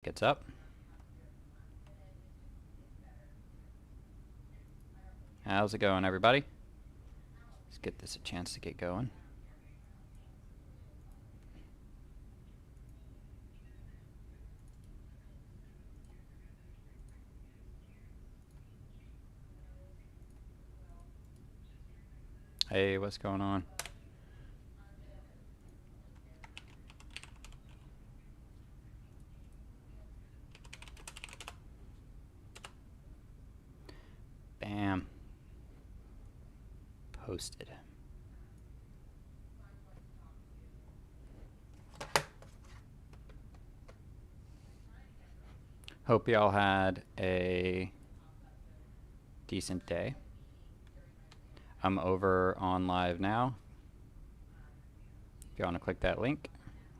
Gets up. How's it going, everybody? Let's get this a chance to get going. Hey, what's going on? Bam. Posted. Hope y'all had a decent day. I'm over on live now. If you want to click that link,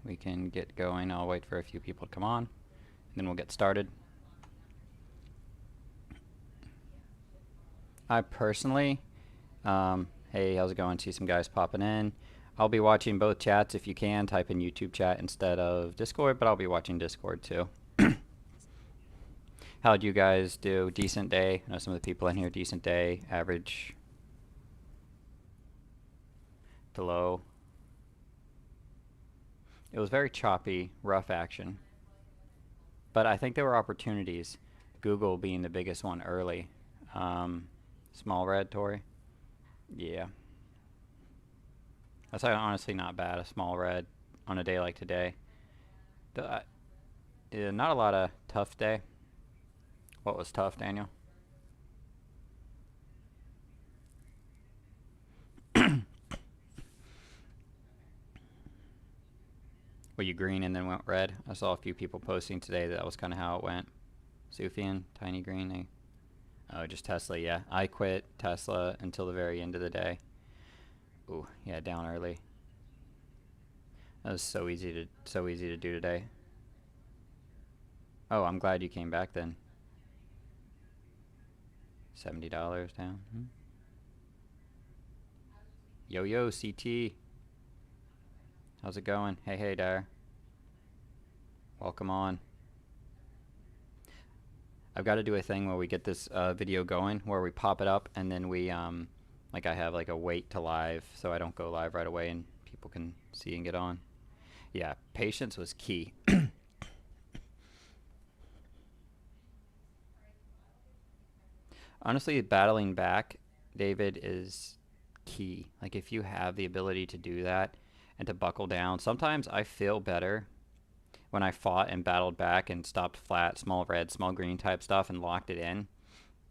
we can get going. I'll wait for a few people to come on, and then we'll get started. I personally, hey, how's it going? See some guys popping in. I'll be watching both chats. If you can, type in YouTube chat instead of Discord, but I'll be watching Discord too. How'd you guys do? Decent day? I know some of the people in here, decent day, average to low. It was very choppy, rough action. But I think there were opportunities. Google being the biggest one early. Small red, Tori? Yeah. That's honestly not bad, a small red on a day like today. Not a lot of tough day. What was tough, Daniel? Were you green and then went red? I saw a few people posting today that was kind of how it went. Sufyan, tiny green. Oh, just Tesla, yeah. I quit Tesla until the very end of the day. Ooh, yeah, down early. That was so easy to do today. Oh, I'm glad you came back then. $70 down. Yo, CT. How's it going? Hey, Dyer. Welcome on. I've got to do a thing where we get this video going, where we pop it up, and then we, like I have like a wait to live, so I don't go live right away and people can see and get on. Yeah, patience was key. Honestly, battling back, David, is key. Like if you have the ability to do that and to buckle down, sometimes I feel better when I fought and battled back and stopped flat, small red, small green type stuff and locked it in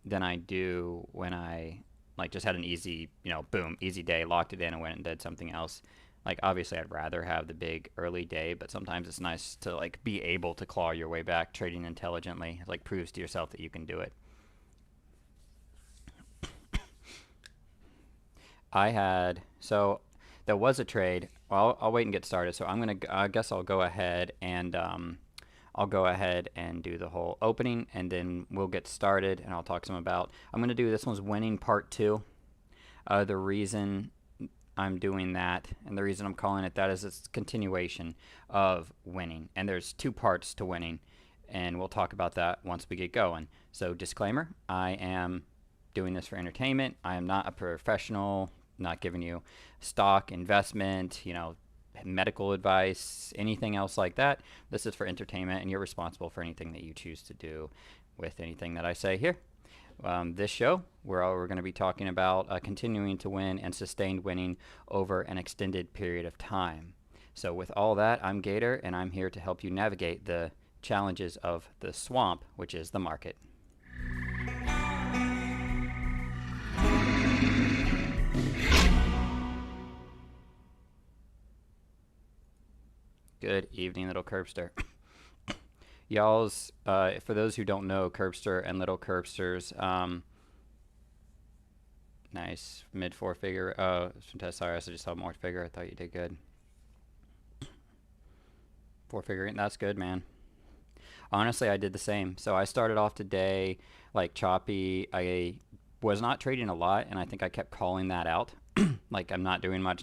than I do when I like just had an easy, boom, easy day, locked it in and went and did something else. Like obviously I'd rather have the big early day, but sometimes it's nice to like be able to claw your way back trading intelligently. It like proves to yourself that you can do it. So there was a trade. Well, I'll wait and get started. So I guess I'll go ahead and do the whole opening, and then we'll get started, and I'll talk some about. I'm gonna do this one's winning part 2. The reason I'm doing that, and the reason I'm calling it that, is it's a continuation of winning, and there's 2 parts to winning, and we'll talk about that once we get going. So disclaimer: I am doing this for entertainment. I am not a professional. Not giving you stock, investment, medical advice, anything else like that. This is for entertainment, and you're responsible for anything that you choose to do with anything that I say here. This show, we're going to be talking about continuing to win and sustained winning over an extended period of time. So with all that, I'm Gator, and I'm here to help you navigate the challenges of the swamp, which is the market. Good evening, little Curbster. Y'all's, for those who don't know, Curbster and little Curbsters, nice mid 4-figure. Oh, sorry, I just saw more figure. I thought you did good. 4-figure, that's good, man. Honestly, I did the same. So I started off today like choppy. I was not trading a lot, and I think I kept calling that out. Like I'm not doing much.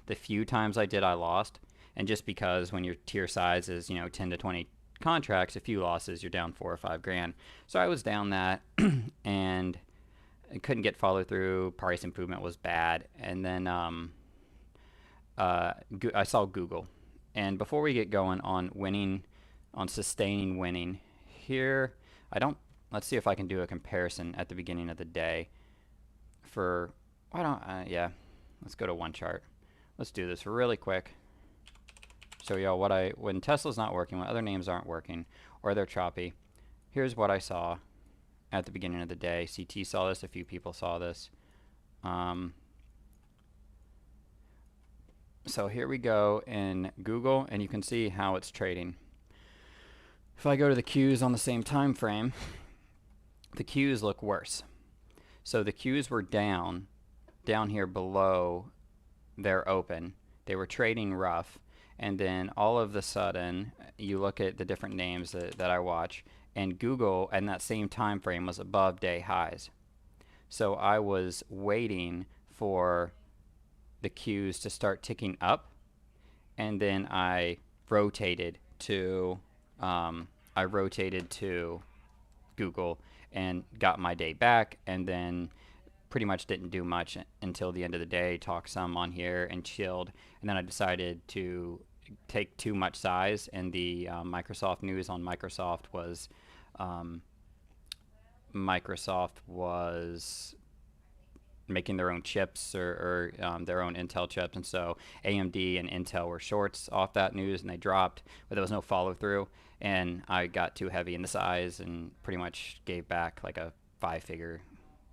The few times I did, I lost. And just because when your tier size is 10 to 20 contracts, a few losses, you're down 4 or 5 grand. So I was down that and I couldn't get follow through. Price improvement was bad. And then I saw Google. And before we get going on winning, on sustaining winning, here, let's see if I can do a comparison at the beginning of the day for, yeah, let's go to one chart. Let's do this really quick. So y'all, when Tesla's not working, when other names aren't working, or they're choppy, here's what I saw at the beginning of the day. CT saw this, a few people saw this. So here we go in Google, and you can see how it's trading. If I go to the Qs on the same time frame, the Qs look worse. So the Qs were down here below their open. They were trading rough, and then all of a sudden, you look at the different names that I watch, and Google in that same time frame was above day highs. So I was waiting for the Qs to start ticking up, and then I rotated to Google and got my day back, and then pretty much didn't do much until the end of the day. Talked some on here and chilled, and then I decided to take too much size, and the Microsoft news on Microsoft was making their own chips or their own Intel chips, and so AMD and Intel were shorts off that news, and they dropped, but there was no follow through, and I got too heavy in the size and pretty much gave back like a 5-figure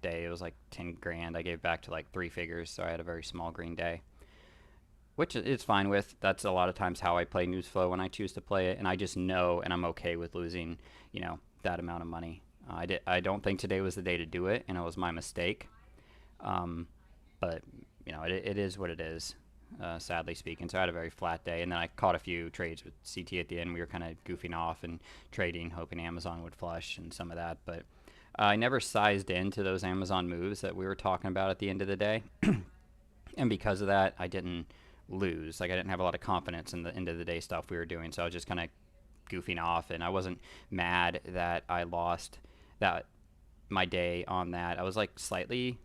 day. It was like 10 grand. I gave back to like 3 figures, so I had a very small green day, which it's fine with. That's a lot of times how I play news flow when I choose to play it, and I just know, and I'm okay with losing, that amount of money. I don't think today was the day to do it, and it was my mistake. But it is what it is, sadly speaking. So I had a very flat day, and then I caught a few trades with CT at the end. We were kind of goofing off and trading, hoping Amazon would flush and some of that, but I never sized into those Amazon moves that we were talking about at the end of the day. And because of that, I didn't lose. Like, I didn't have a lot of confidence in the end of the day stuff we were doing, so I was just kind of goofing off, and I wasn't mad that I lost my day on that. I was like slightly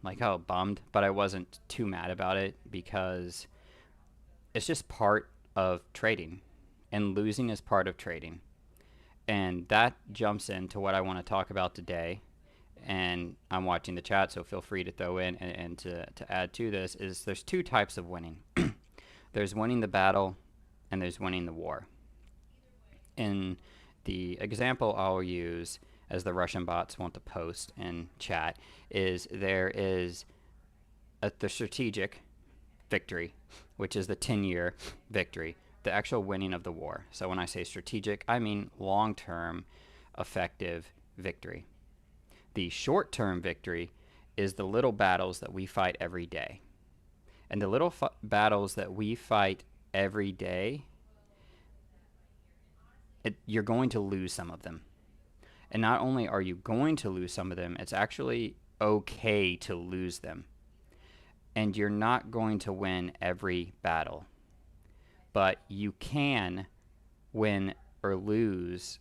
bummed, but I wasn't too mad about it because it's just part of trading, and losing is part of trading. And that jumps into what I want to talk about today. And I'm watching the chat, so feel free to throw in and to add to this. Is there's two types of winning. There's winning the battle, and there's winning the war. In the example I'll use, as the Russian bots want to post in chat, is there is the strategic victory, which is the 10-year victory, the actual winning of the war. So when I say strategic, I mean long-term effective victory. The short-term victory is the little battles that we fight every day. And the little battles that we fight every day, you're going to lose some of them. And not only are you going to lose some of them, it's actually okay to lose them. And you're not going to win every battle. But you can win or lose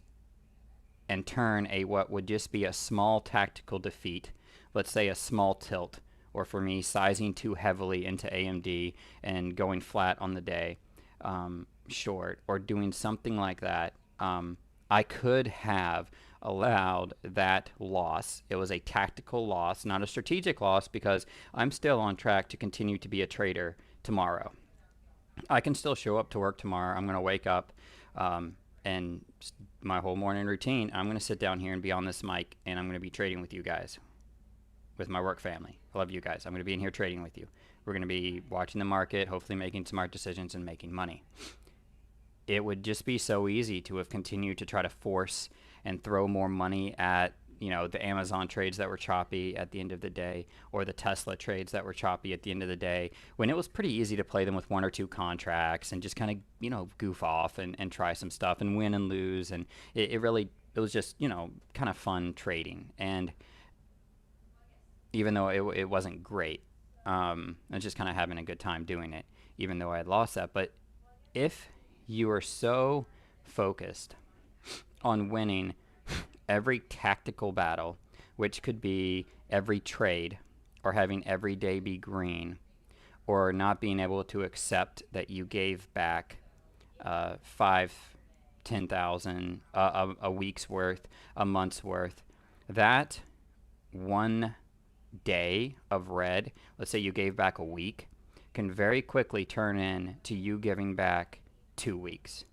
and turn what would just be a small tactical defeat, let's say a small tilt, or for me, sizing too heavily into AMD and going flat on the day, short, or doing something like that. I could have allowed that loss. It was a tactical loss, not a strategic loss, because I'm still on track to continue to be a trader tomorrow. I can still show up to work tomorrow. I'm going to wake up and my whole morning routine, I'm going to sit down here and be on this mic, and I'm going to be trading with you guys, with my work family. I love you guys. I'm going to be in here trading with you. We're going to be watching the market, hopefully making smart decisions and making money. It would just be so easy to have continued to try to force and throw more money at the Amazon trades that were choppy at the end of the day, or the Tesla trades that were choppy at the end of the day, when it was pretty easy to play them with 1 or 2 contracts and just kind of goof off and try some stuff and win and lose. And it was just kind of fun trading. And even though it wasn't great, I was just kind of having a good time doing it, even though I had lost that. But if you are so focused on winning every tactical battle, which could be every trade, or having every day be green, or not being able to accept that you gave back five, 10,000, a week's worth, a month's worth. That one day of red, let's say you gave back a week, can very quickly turn in to you giving back 2 weeks,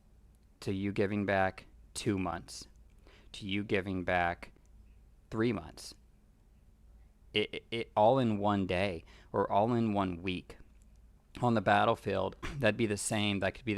to you giving back 2 months, to you giving back 3 months. It all in one day or all in one week. On the battlefield, that could be the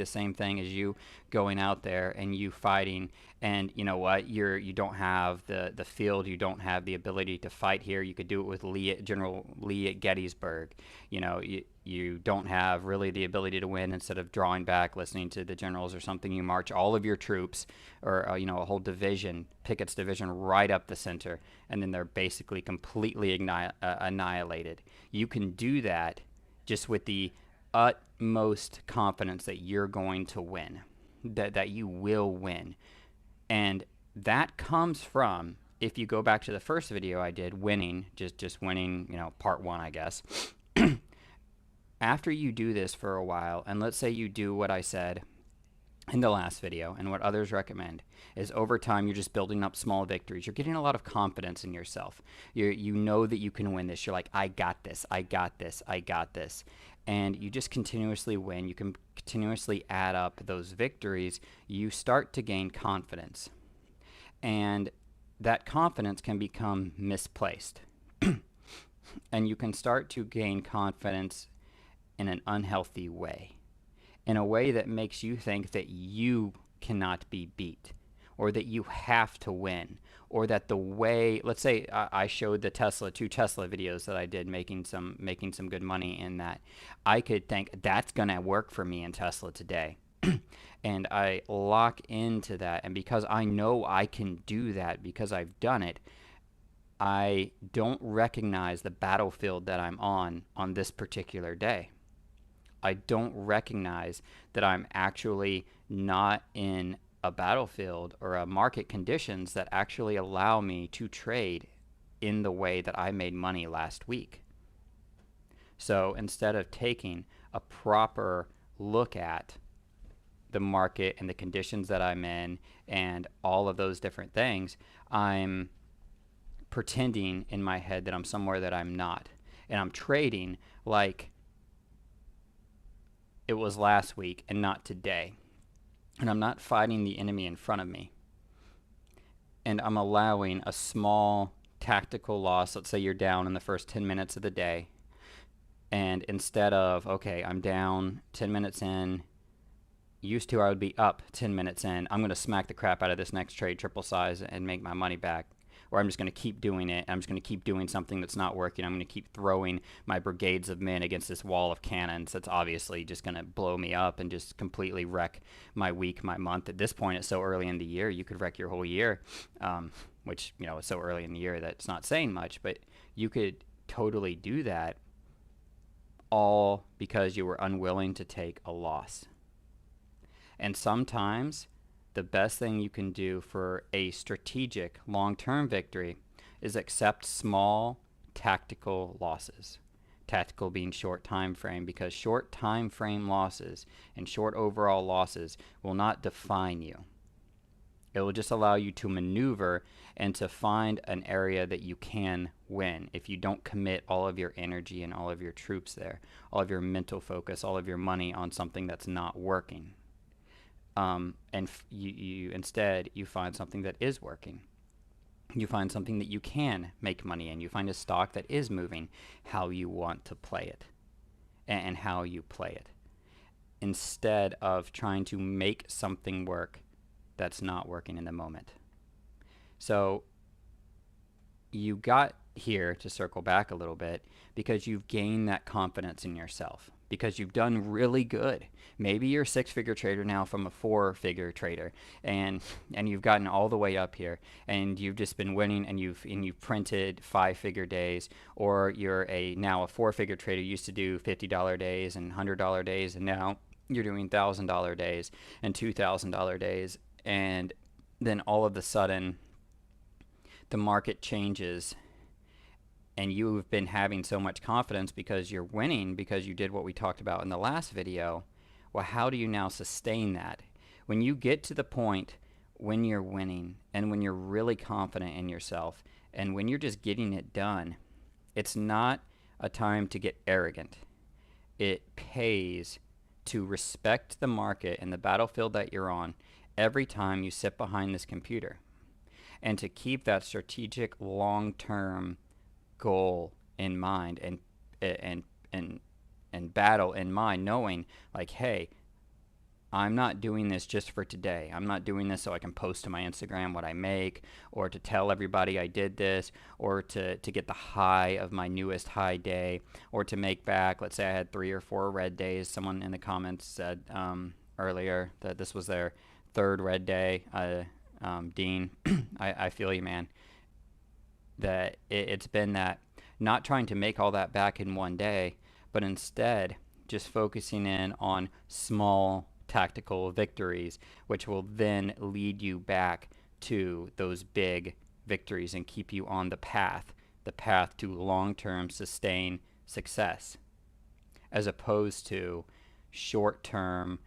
same thing as you going out there and you fighting, and you know what, you don't have the field, you don't have the ability to fight here. You could do it with General Lee at Gettysburg. You don't have really the ability to win. Instead of drawing back, listening to the generals or something, you march all of your troops, or a whole division, Pickett's division, right up the center, and then they're basically completely annihilated. You can do that just with the utmost confidence that you're going to win, that you will win. And that comes from, if you go back to the first video I did, winning, just winning, part 1, I guess. After you do this for a while, and let's say you do what I said in the last video, and what others recommend, is over time you're just building up small victories. You're getting a lot of confidence in yourself. You know that you can win this. You're like, I got this, I got this, I got this. And you just continuously win. You can continuously add up those victories. You start to gain confidence. And that confidence can become misplaced. And you can start to gain confidence in an unhealthy way, in a way that makes you think that you cannot be beat, or that you have to win, or that the way, let's say I showed the two Tesla videos that I did making some good money in that. I could think that's gonna work for me in Tesla today. And I lock into that, and because I know I can do that because I've done it, I don't recognize the battlefield that I'm on this particular day. I don't recognize that I'm actually not in a battlefield or a market conditions that actually allow me to trade in the way that I made money last week. So instead of taking a proper look at the market and the conditions that I'm in and all of those different things, I'm pretending in my head that I'm somewhere that I'm not. And I'm trading like it was last week and not today. And I'm not fighting the enemy in front of me. And I'm allowing a small tactical loss. Let's say you're down in the first 10 minutes of the day. And instead of, okay, I'm down 10 minutes in, used to I would be up 10 minutes in, I'm going to smack the crap out of this next trade, triple size, and make my money back. Or I'm just going to keep doing it. I'm just going to keep doing something that's not working. I'm going to keep throwing my brigades of men against this wall of cannons that's obviously just going to blow me up and just completely wreck my week, my month. At this point, it's so early in the year, you could wreck your whole year, which, it's so early in the year that it's not saying much, but you could totally do that all because you were unwilling to take a loss. And sometimes the best thing you can do for a strategic long-term victory is accept small tactical losses. Tactical being short time frame, because short time frame losses and short overall losses will not define you. It will just allow you to maneuver and to find an area that you can win if you don't commit all of your energy and all of your troops there, all of your mental focus, all of your money on something that's not working. And you instead you find something that is working. You find something that you can make money in. You find a stock that is moving how you want to play it and how you play it, instead of trying to make something work that's not working in the moment. So you got here, to circle back a little bit, because you've gained that confidence in yourself, because you've done really good. Maybe you're a 6-figure trader now from a 4-figure trader, and you've gotten all the way up here, and you've just been winning, and you've printed 5-figure days, or you're now a 4-figure trader, used to do $50 days and $100 days, and now you're doing $1,000 days and $2,000 days, and then all of a sudden the market changes and you've been having so much confidence because you're winning because you did what we talked about in the last video. Well, how do you now sustain that? When you get to the point when you're winning and when you're really confident in yourself and when you're just getting it done, it's not a time to get arrogant. It pays to respect the market and the battlefield that you're on every time you sit behind this computer, and to keep that strategic long-term goal in mind and and battle in mind, knowing like, hey, I'm not doing this just for today. I'm not doing this so I can post to my Instagram what I make, or to tell everybody I did this, or to get the high of my newest high day, or to make back. Let's say I had 3 or 4 red days. Someone in the comments said earlier that this was their 3rd red day. Dean, I feel you, man. That it's been that, not trying to make all that back in one day, but instead just focusing in on small tactical victories, which will then lead you back to those big victories and keep you on the path to long-term sustained success, as opposed to short-term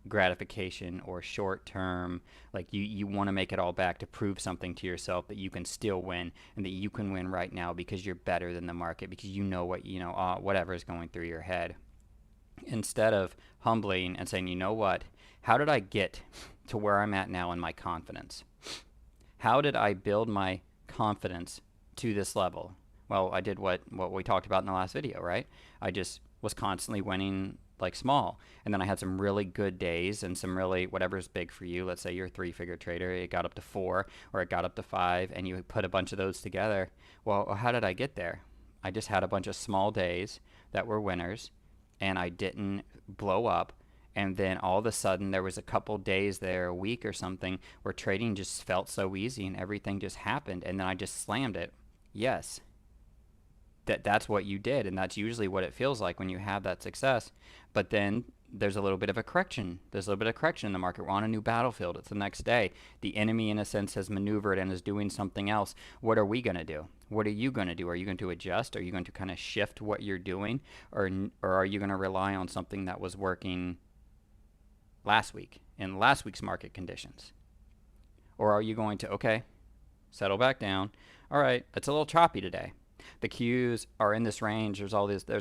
gratification or short-term, like you want to make it all back to prove something to yourself that you can still win and that you can win right now because you're better than the market, because you know what, whatever is going through your head. Instead of humbling and saying, you know what, how did I get to where I'm at now in my confidence? How did I build my confidence to this level? Well, I did what we talked about in the last video, right? I just was constantly winning like small, and then I had some really good days and some really, whatever's big for you. Let's say you're a 3-figure trader, it got up to 4 or it got up to 5, and you put a bunch of those together. Well, how did I get there? I just had a bunch of small days that were winners, and I didn't blow up. And then all of a sudden there was a couple days there, a week or something, where trading just felt so easy and everything just happened, and then I just slammed it. Yes, that's what you did, and that's usually what it feels like when you have that success. But then there's a little bit of a correction. There's a little bit of correction in the market. We're on a new battlefield. It's the next day. The enemy, in a sense, has maneuvered and is doing something else. What are we going to do? What are you going to do? Are you going to adjust? Are you going to kind of shift what you're doing? Or are you going to rely on something that was working last week in last week's market conditions? Or are you going to, okay, settle back down. All right, it's a little choppy today. The Qs are in this range. There's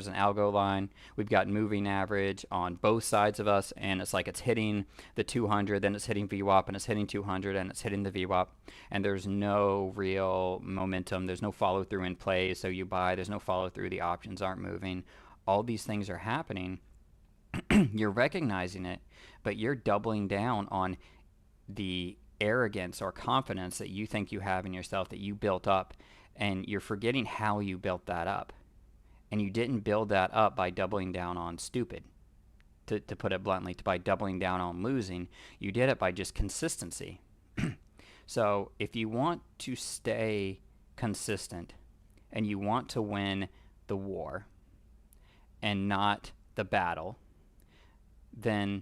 an algo line. We've got moving average on both sides of us, and it's like it's hitting the 200, then it's hitting VWAP, and it's hitting 200, and it's hitting the VWAP, and there's no real momentum. There's no follow through in play, so you buy. There's no follow through. The options aren't moving. All these things are happening. You're recognizing it, but you're doubling down on the arrogance or confidence that you think you have in yourself that you built up, and you're forgetting how you built that up. And you didn't build that up by doubling down on stupid, to put it bluntly, by doubling down on losing. You did it by just consistency. So if you want to stay consistent and you want to win the war and not the battle, then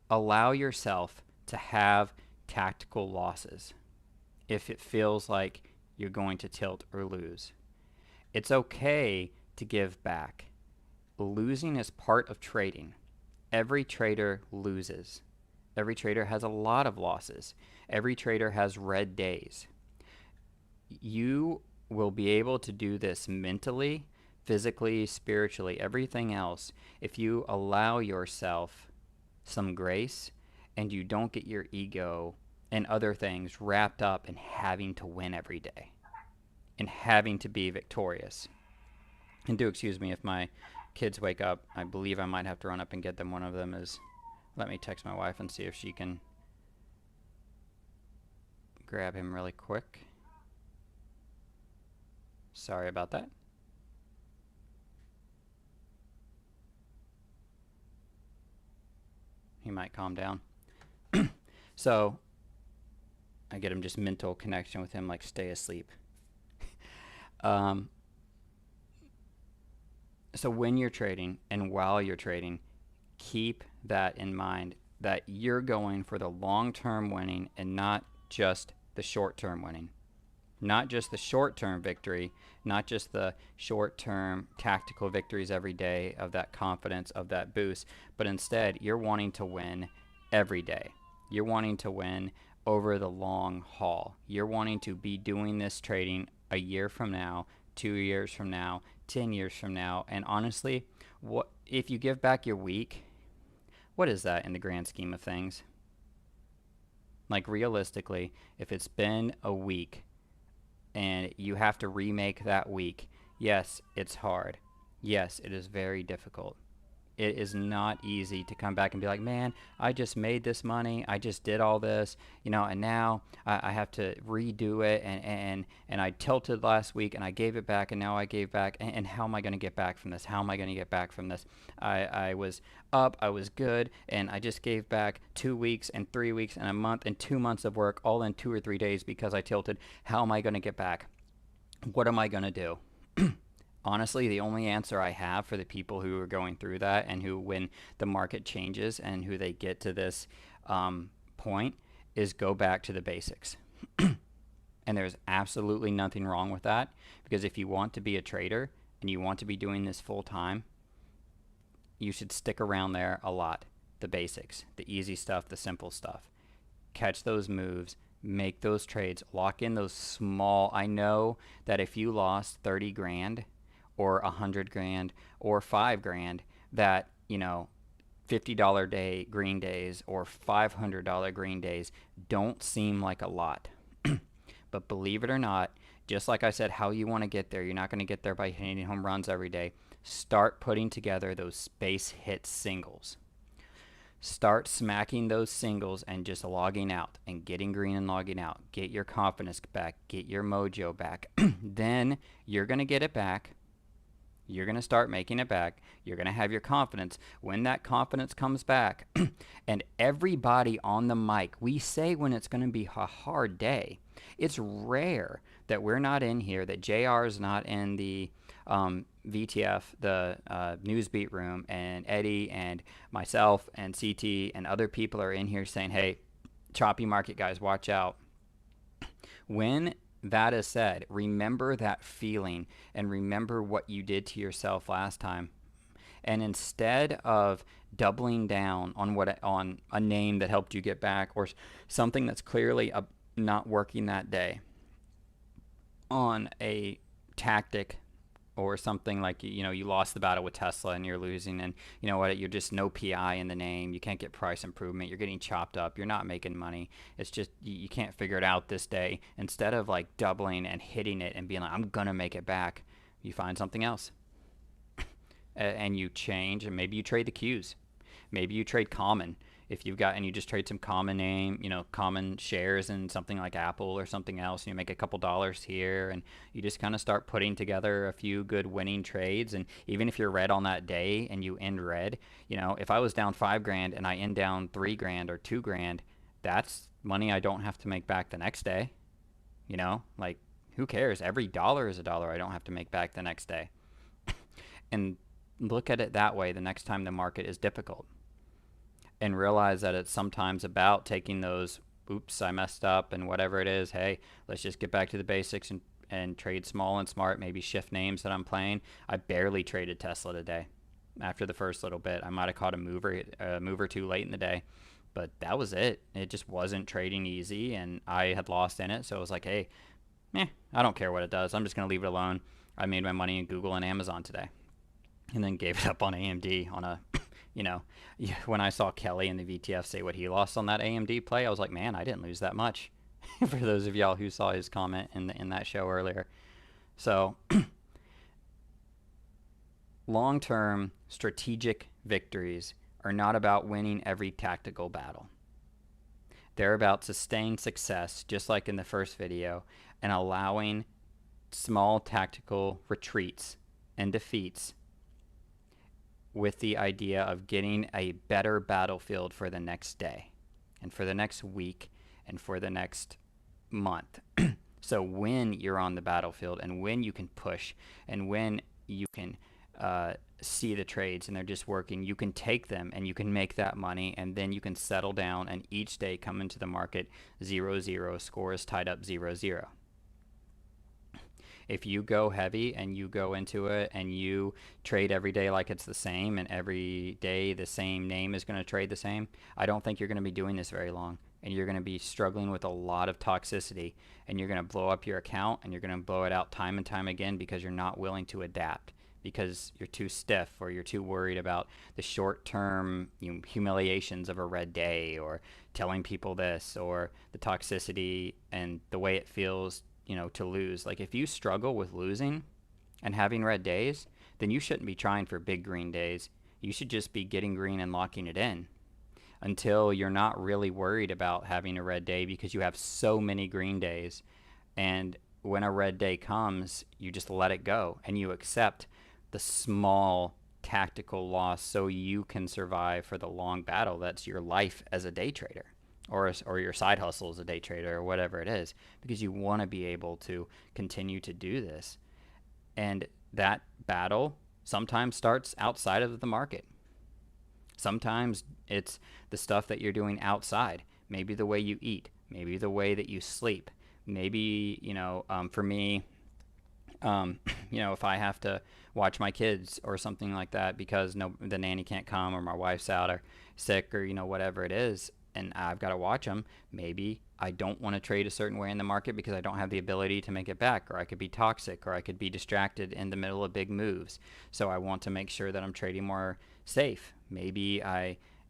allow yourself to have tactical losses if it feels like you're going to tilt or lose. It's okay to give back. Losing is part of trading. Every trader loses. Every trader has a lot of losses. Every trader has red days. You will be able to do this mentally, physically, spiritually, everything else, if you allow yourself some grace and you don't get your ego and other things wrapped up in having to win every day and having to be victorious. And do excuse me if my kids wake up. I believe I might have to run up and get them. One of them is, let me text my wife and see if she can grab him really quick. Sorry about that. He might calm down. So I get him just mental connection with him, like stay asleep. So when you're trading and while you're trading, keep that in mind that you're going for the long-term winning and not just the short-term winning. Not just the short-term victory, not just the short-term tactical victories every day of that confidence, of that boost, but instead you're wanting to win every day. You're wanting to win over the long haul. You're wanting to be doing this trading a year from now, 2 years from now, 10 years from now. And honestly, what if you give back your week, what is that in the grand scheme of things? Like realistically, if it's been a week and you have to remake that week, yes, it's hard. Yes, it is very difficult. It is not easy to come back and be like, man, I just made this money, I just did all this, and now I have to redo it, and I tilted last week and I gave it back, and now I gave back, and how am I going to get back from this? How am I going to get back from this? I was up, I was good, and I just gave back 2 weeks and 3 weeks and a month and 2 months of work all in 2 or 3 days because I tilted. How am I going to get back? What am I going to do? Honestly, the only answer I have for the people who are going through that and who, when the market changes and who they get to this point, is go back to the basics. And there's absolutely nothing wrong with that, because if you want to be a trader and you want to be doing this full time, you should stick around there a lot. The basics, the easy stuff, the simple stuff. Catch those moves, make those trades, lock in those small. I know that if you lost 30 grand or 100 grand or 5 grand, that, $50 day green days or $500 green days don't seem like a lot. But believe it or not, just like I said, how you want to get there, you're not going to get there by hitting home runs every day. Start putting together those base hit singles. Start smacking those singles and just logging out and getting green and logging out. Get your confidence back. Get your mojo back. Then you're going to get it back. You're going to start making it back. You're going to have your confidence. When that confidence comes back, and everybody on the mic, we say when it's going to be a hard day. It's rare that we're not in here, that JR is not in the VTF, the Newsbeat room, and Eddie and myself and CT and other people are in here saying, hey, choppy market guys, watch out. When that is said, remember that feeling and remember what you did to yourself last time. And instead of doubling down on a name that helped you get back, or something that's clearly not working that day, on a tactic or something like, you lost the battle with Tesla and you're losing, and you know what, you're just no PI in the name, you can't get price improvement, you're getting chopped up, you're not making money, it's just you can't figure it out this day. Instead of like doubling and hitting it and being like, I'm gonna make it back, you find something else. And you change, and maybe you trade the Qs, maybe you trade common. If you've got, and you just trade some common name, common shares in something like Apple or something else, and you make a couple dollars here, and you just kind of start putting together a few good winning trades. And even if you're red on that day and you end red, if I was down 5 grand and I end down 3 grand or 2 grand, that's money I don't have to make back the next day. Like, who cares? Every dollar is a dollar I don't have to make back the next day. And look at it that way the next time the market is difficult. And realize that it's sometimes about taking those, oops, I messed up, and whatever it is, hey, let's just get back to the basics and trade small and smart, maybe shift names that I'm playing. I barely traded Tesla today. After the first little bit, I might have caught a move or two late in the day, but that was it. It just wasn't trading easy, and I had lost in it, so I was like, hey, I don't care what it does. I'm just going to leave it alone. I made my money in Google and Amazon today, and then gave it up on AMD on a... when I saw Kelly in the VTF say what he lost on that AMD play, I was like, man, I didn't lose that much. For those of y'all who saw his comment in that show earlier. So, long-term strategic victories are not about winning every tactical battle. They're about sustained success, just like in the first video, and allowing small tactical retreats and defeats with the idea of getting a better battlefield for the next day and for the next week and for the next month. So when you're on the battlefield and when you can push and when you can see the trades and they're just working, you can take them and you can make that money, and then you can settle down and each day come into the market 0-0, score is tied up 0-0. If you go heavy and you go into it and you trade every day like it's the same, and every day the same name is going to trade the same, I don't think you're going to be doing this very long. And you're going to be struggling with a lot of toxicity, and you're going to blow up your account, and you're going to blow it out time and time again because you're not willing to adapt, because you're too stiff, or you're too worried about the short-term humiliations of a red day, or telling people this, or the toxicity and the way it feels, to lose. Like, if you struggle with losing and having red days, then you shouldn't be trying for big green days. You should just be getting green and locking it in until you're not really worried about having a red day, because you have so many green days. And when a red day comes, you just let it go and you accept the small tactical loss so you can survive for the long battle that's your life as a day trader, or your side hustle as a day trader, or whatever it is, because you want to be able to continue to do this. And that battle sometimes starts outside of the market. Sometimes it's the stuff that you're doing outside. Maybe the way you eat, maybe the way that you sleep, maybe, for me, if I have to watch my kids or something like that because the nanny can't come, or my wife's out or sick, or, whatever it is, and I've got to watch them, maybe I don't want to trade a certain way in the market because I don't have the ability to make it back, or I could be toxic, or I could be distracted in the middle of big moves. So I want to make sure that I'm trading more safe. Maybe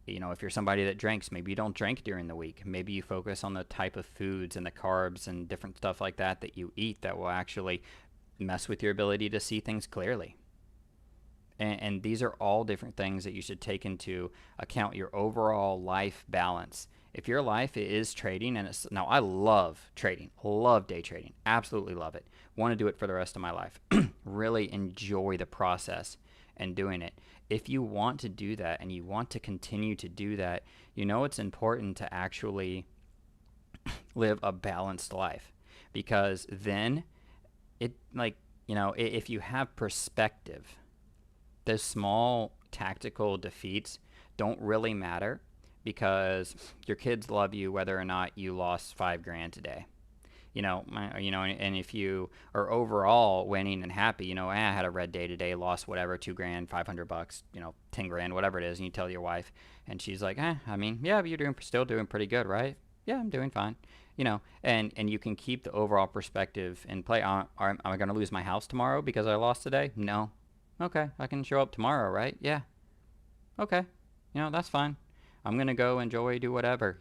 if you're somebody that drinks, maybe you don't drink during the week. Maybe you focus on the type of foods and the carbs and different stuff like that you eat that will actually mess with your ability to see things clearly. And these are all different things that you should take into account, your overall life balance. If your life is trading, now I love trading, love day trading, absolutely love it, want to do it for the rest of my life, really enjoy the process and doing it. If you want to do that and you want to continue to do that, it's important to actually live a balanced life, because then if you have perspective, those small tactical defeats don't really matter, because your kids love you whether or not you lost $5,000 today. And if you are overall winning and happy, I had a red day today, lost whatever, $2,000, $500, $10,000, whatever it is, and you tell your wife, and she's like, yeah, but you're still doing pretty good, right? Yeah, I'm doing fine. And you can keep the overall perspective in play. Am I going to lose my house tomorrow because I lost today? No. Okay, I can show up tomorrow, right? Yeah. Okay, that's fine. I'm going to go enjoy, do whatever,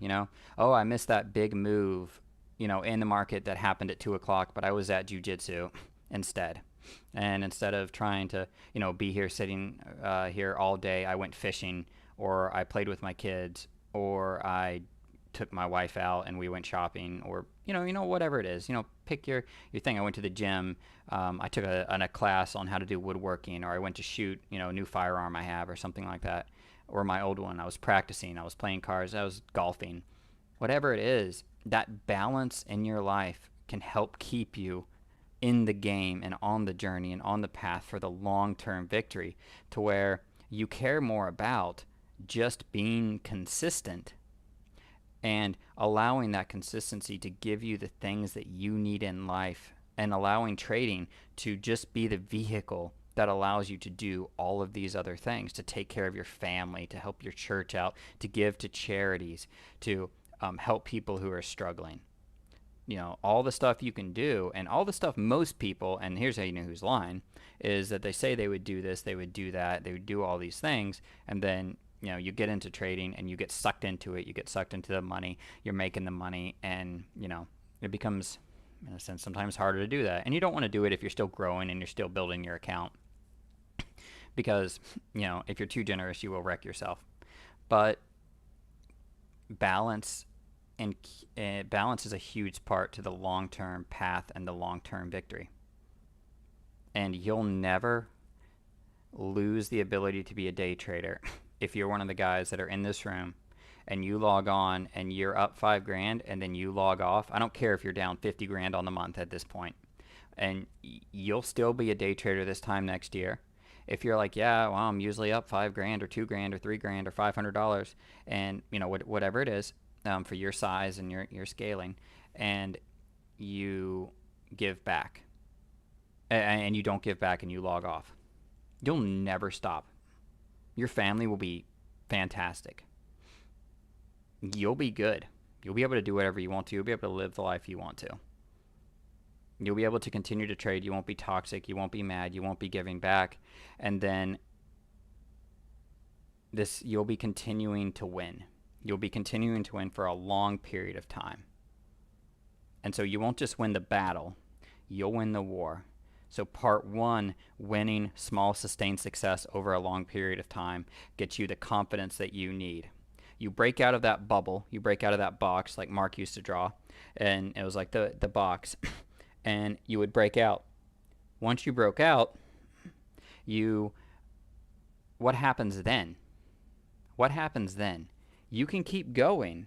Oh, I missed that big move, in the market that happened at 2 o'clock, but I was at jiu-jitsu instead. And instead of trying to, be here sitting here all day, I went fishing, or I played with my kids, or I took my wife out and we went shopping, or whatever it is, pick your thing. I went to the gym. I took a class on how to do woodworking, or I went to shoot a new firearm I have, or something like that, or my old one. I was practicing, I was playing cards, I was golfing. Whatever it is, that balance in your life can help keep you in the game and on the journey and on the path for the long-term victory, to where you care more about just being consistent and allowing that consistency to give you the things that you need in life, and allowing trading to just be the vehicle that allows you to do all of these other things, to take care of your family, to help your church out, to give to charities, to help people who are struggling. All the stuff you can do, and all the stuff most people, and here's how you know who's lying, is that they say they would do this, they would do that, they would do all these things, and then you get into trading and you get sucked into it, you get sucked into the money, you're making the money, and it becomes, in a sense, sometimes harder to do that. And you don't want to do it if you're still growing and you're still building your account, because if you're too generous, you will wreck yourself. But balance is a huge part to the long-term path and the long-term victory. And you'll never lose the ability to be a day trader if you're one of the guys that are in this room and you log on and you're up $5,000 and then you log off. I don't care if you're down $50,000 on the month at this point, and you'll still be a day trader this time next year. If you're like, yeah, well, I'm usually up 5 grand or 2 grand or 3 grand or $500, and you know whatever it is, for your size and your scaling, and you give back, and you don't give back and you log off, you'll never stop. Your family will be fantastic. You'll be good. You'll be able to do whatever you want to. You'll be able to live the life you want to. You'll be able to continue to trade. You won't be toxic. You won't be mad. You won't be giving back. And then you'll be continuing to win. You'll be continuing to win for a long period of time. And so you won't just win the battle, you'll win the war. So part one, winning small sustained success over a long period of time, gets you the confidence that you need. You break out of that bubble, you break out of that box like Mark used to draw, and it was like the box, and you would break out. Once you broke out, what happens then? What happens then? You can keep going,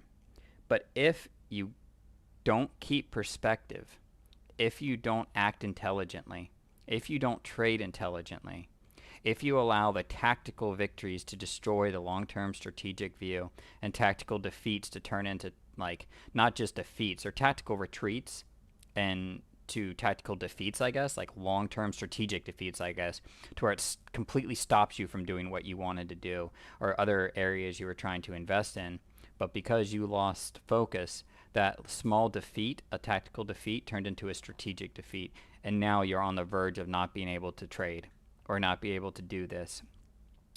but if you don't keep perspective, if you don't act intelligently, if you don't trade intelligently, if you allow the tactical victories to destroy the long-term strategic view and tactical defeats to turn into, like, not just defeats or tactical retreats and to tactical defeats, I guess, like long-term strategic defeats, I guess, to where it completely stops you from doing what you wanted to do or other areas you were trying to invest in. But because you lost focus, that small defeat, a tactical defeat, turned into a strategic defeat. And now you're on the verge of not being able to trade or not be able to do this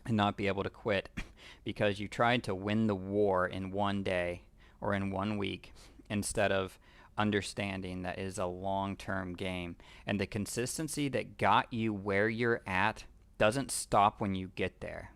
and not be able to quit because you tried to win the war in one day or in 1 week instead of understanding that it is a long-term game. And the consistency that got you where you're at doesn't stop when you get there.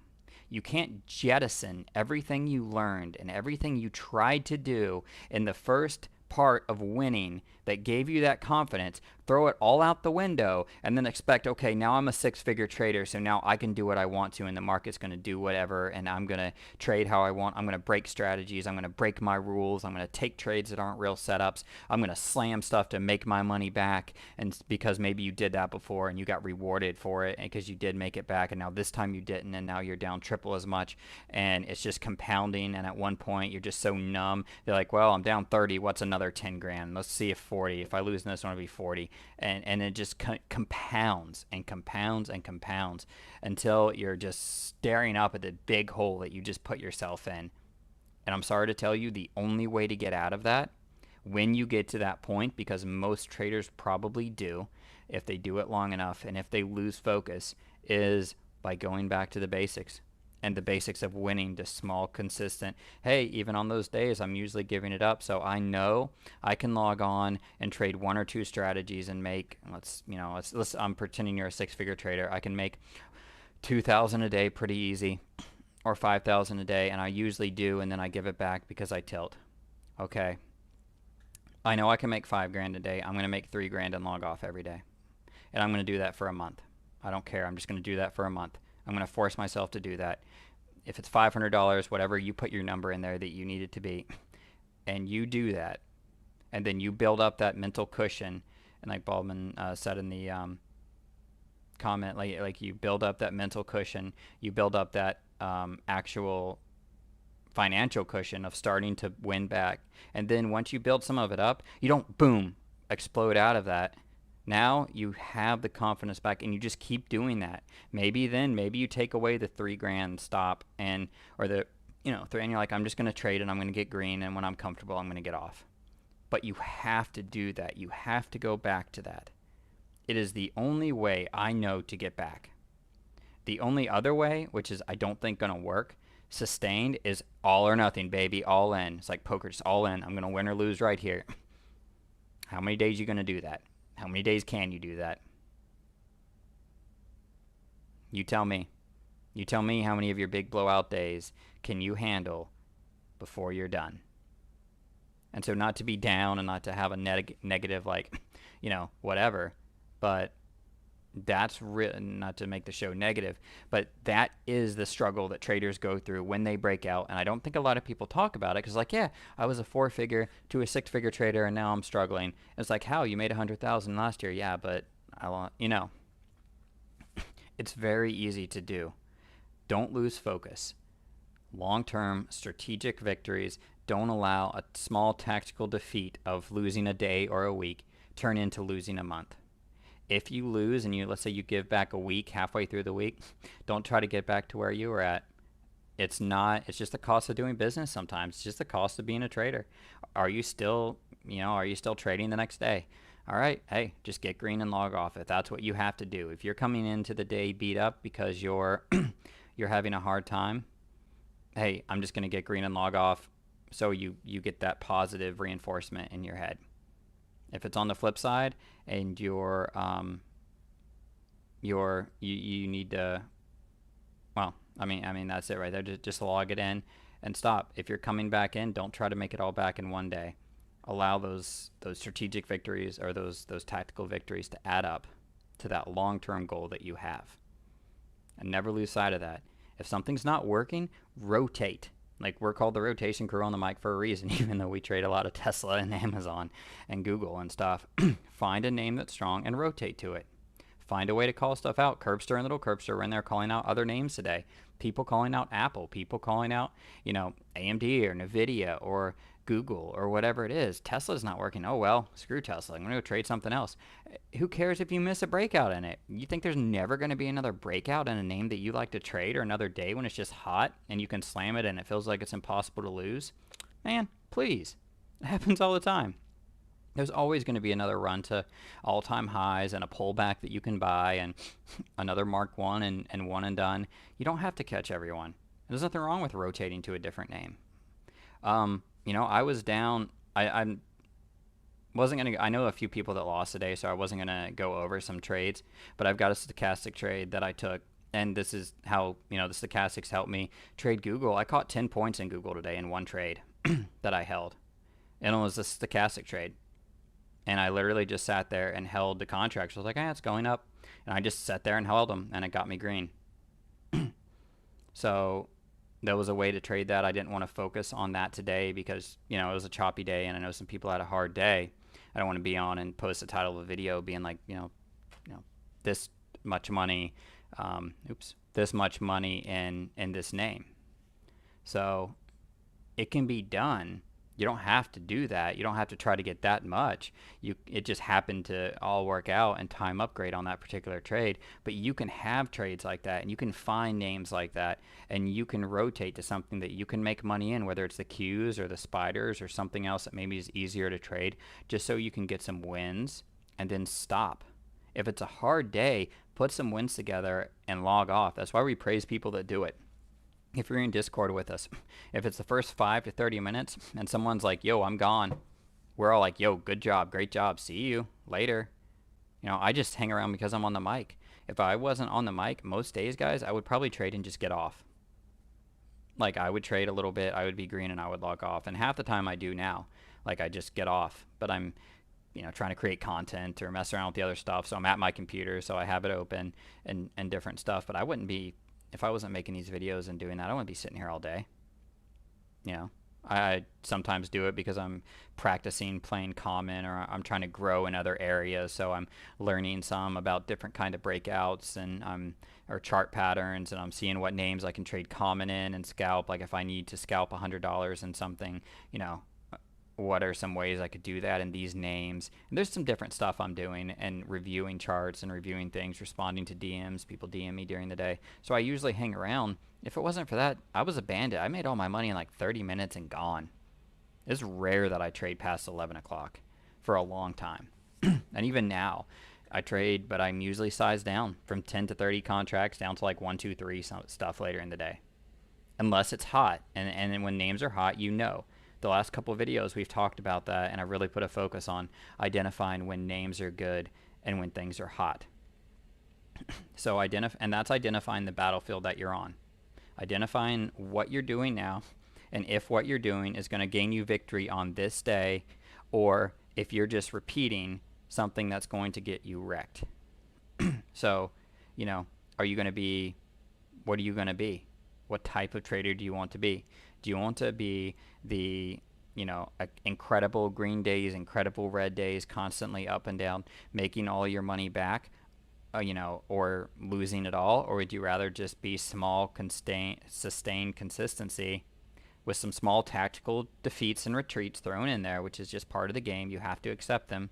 You can't jettison everything you learned and everything you tried to do in the first part of winning that gave you that confidence, throw it all out the window, and then expect, okay, now I'm a six-figure trader, so now I can do what I want to, and the market's going to do whatever, and I'm going to trade how I want. I'm going to break strategies. I'm going to break my rules. I'm going to take trades that aren't real setups. I'm going to slam stuff to make my money back, and because maybe you did that before and you got rewarded for it because you did make it back, and now this time you didn't, and now you're down triple as much, and it's just compounding, and at one point you're just so numb. They're like, well, I'm down 30. What's another 10 grand? Let's see if 40. If I lose in this one, it'll be 40. And it just compounds and compounds and compounds until you're just staring up at the big hole that you just put yourself in. And I'm sorry to tell you, the only way to get out of that, when you get to that point, because most traders probably do, if they do it long enough and if they lose focus, is by going back to the basics. And the basics of winning, just small, consistent. Hey, even on those days, I'm usually giving it up, so I know I can log on and trade 1 or 2 strategies and make. I'm pretending you're a six-figure trader. I can make 2,000 a day pretty easy, or 5,000 a day, and I usually do, and then I give it back because I tilt. Okay, I know I can make 5 grand a day. I'm gonna make 3 grand and log off every day, and I'm gonna do that for a month. I don't care. I'm just gonna do that for a month. I'm going to force myself to do that. If it's $500, whatever, you put your number in there that you need it to be, and you do that, and then you build up that mental cushion, and like Baldwin said in the comment, like you build up that mental cushion, you build up that actual financial cushion of starting to win back, and then once you build some of it up, you don't, boom, explode out of that. Now you have the confidence back, and you just keep doing that. Maybe you take away the 3 grand stop and you're like, I'm just going to trade and I'm going to get green, and when I'm comfortable, I'm going to get off. But you have to do that. You have to go back to that. It is the only way I know to get back. The only other way, which is I don't think going to work, sustained, is all or nothing, baby, all in. It's like poker, just all in. I'm going to win or lose right here. How many days are you going to do that? How many days can you do that? You tell me. You tell me how many of your big blowout days can you handle before you're done. And so not to be down and not to have a negative, like, whatever, but that's not to make the show negative, but that is the struggle that traders go through when they break out. And I don't think a lot of people talk about it because, like, yeah, I was a 4-figure to a 6-figure trader and now I'm struggling. It's like, how? You made 100,000 last year. Yeah, but It's very easy to do. Don't lose focus. Long-term strategic victories don't allow a small tactical defeat of losing a day or a week turn into losing a month. If you lose and let's say you give back a week halfway through the week, don't try to get back to where you were at. It's just the cost of doing business sometimes. It's just the cost of being a trader. Are you still, are you still trading the next day? All right, hey, just get green and log off if that's what you have to do. If you're coming into the day beat up because you're you're having a hard time, hey, I'm just going to get green and log off so you get that positive reinforcement in your head. If it's on the flip side and you need to, well, I mean that's it right there. Just log it in and stop. If you're coming back in, don't try to make it all back in one day. Allow those strategic victories or those tactical victories to add up to that long-term goal that you have. And never lose sight of that. If something's not working, rotate. Like, we're called the rotation crew on the mic for a reason, even though we trade a lot of Tesla and Amazon and Google and stuff. Find a name that's strong and rotate to it. Find a way to call stuff out. Curbster and Little Curbster were in there calling out other names today. People calling out Apple. People calling out, AMD or NVIDIA or Google or whatever it is. Tesla's not working. Oh, well, screw Tesla. I'm going to go trade something else. Who cares if you miss a breakout in it? You think there's never going to be another breakout in a name that you like to trade, or another day when it's just hot and you can slam it and it feels like it's impossible to lose? Man, please. It happens all the time. There's always going to be another run to all-time highs and a pullback that you can buy and another Mark 1 and one and done. You don't have to catch everyone. There's nothing wrong with rotating to a different name. I was down. I wasn't going to, I know a few people that lost today, so I wasn't going to go over some trades, but I've got a stochastic trade that I took, and this is how, the stochastics helped me trade Google. I caught 10 points in Google today in one trade that I held, and it was a stochastic trade. And I literally just sat there and held the contracts. I was like, it's going up. And I just sat there and held them, and it got me green. So there was a way to trade that. I didn't want to focus on that today because, it was a choppy day, and I know some people had a hard day. I don't want to be on and post the title of a video being like, this much money, this much money in this name. So it can be done. You don't have to do that. You don't have to try to get that much. It just happened to all work out and time upgrade on that particular trade. But you can have trades like that, and you can find names like that, and you can rotate to something that you can make money in, whether it's the Qs or the spiders or something else that maybe is easier to trade, just so you can get some wins and then stop. If it's a hard day, put some wins together and log off. That's why we praise people that do it. If you're in Discord with us, if it's the first 5 to 30 minutes and someone's like, yo, I'm gone, we're all like, yo, good job, great job, see you later. I just hang around because I'm on the mic. If I wasn't on the mic most days, guys, I would probably trade and just get off. Like, I would trade a little bit, I would be green, and I would log off. And half the time I do now. Like, I just get off. But I'm, trying to create content or mess around with the other stuff. So I'm at my computer, so I have it open and different stuff. But I wouldn't be, if I wasn't making these videos and doing that, I wouldn't be sitting here all day. I sometimes do it because I'm practicing playing common, or I'm trying to grow in other areas. So I'm learning some about different kind of breakouts and or chart patterns, and I'm seeing what names I can trade common in and scalp. Like if I need to scalp $100 in something, what are some ways I could do that in these names? And there's some different stuff I'm doing, and reviewing charts and reviewing things, responding to DMs. People DM me during the day. So I usually hang around. If it wasn't for that, I was a bandit. I made all my money in like 30 minutes and gone. It's rare that I trade past 11 o'clock for a long time. And even now, I trade, but I'm usually sized down from 10 to 30 contracts down to like 1, 2, 3 stuff later in the day. Unless it's hot. And then when names are hot, the last couple of videos we've talked about that, and I really put a focus on identifying when names are good and when things are hot. So and that's identifying the battlefield that you're on. Identifying what you're doing now, and if what you're doing is going to gain you victory on this day, or if you're just repeating something that's going to get you wrecked. So, are you going to be, what are you going to be? What type of trader do you want to be? Do you want to be the, incredible green days, incredible red days, constantly up and down, making all your money back? or losing it all, or would you rather just be small, sustained consistency with some small tactical defeats and retreats thrown in there, which is just part of the game. You have to accept them,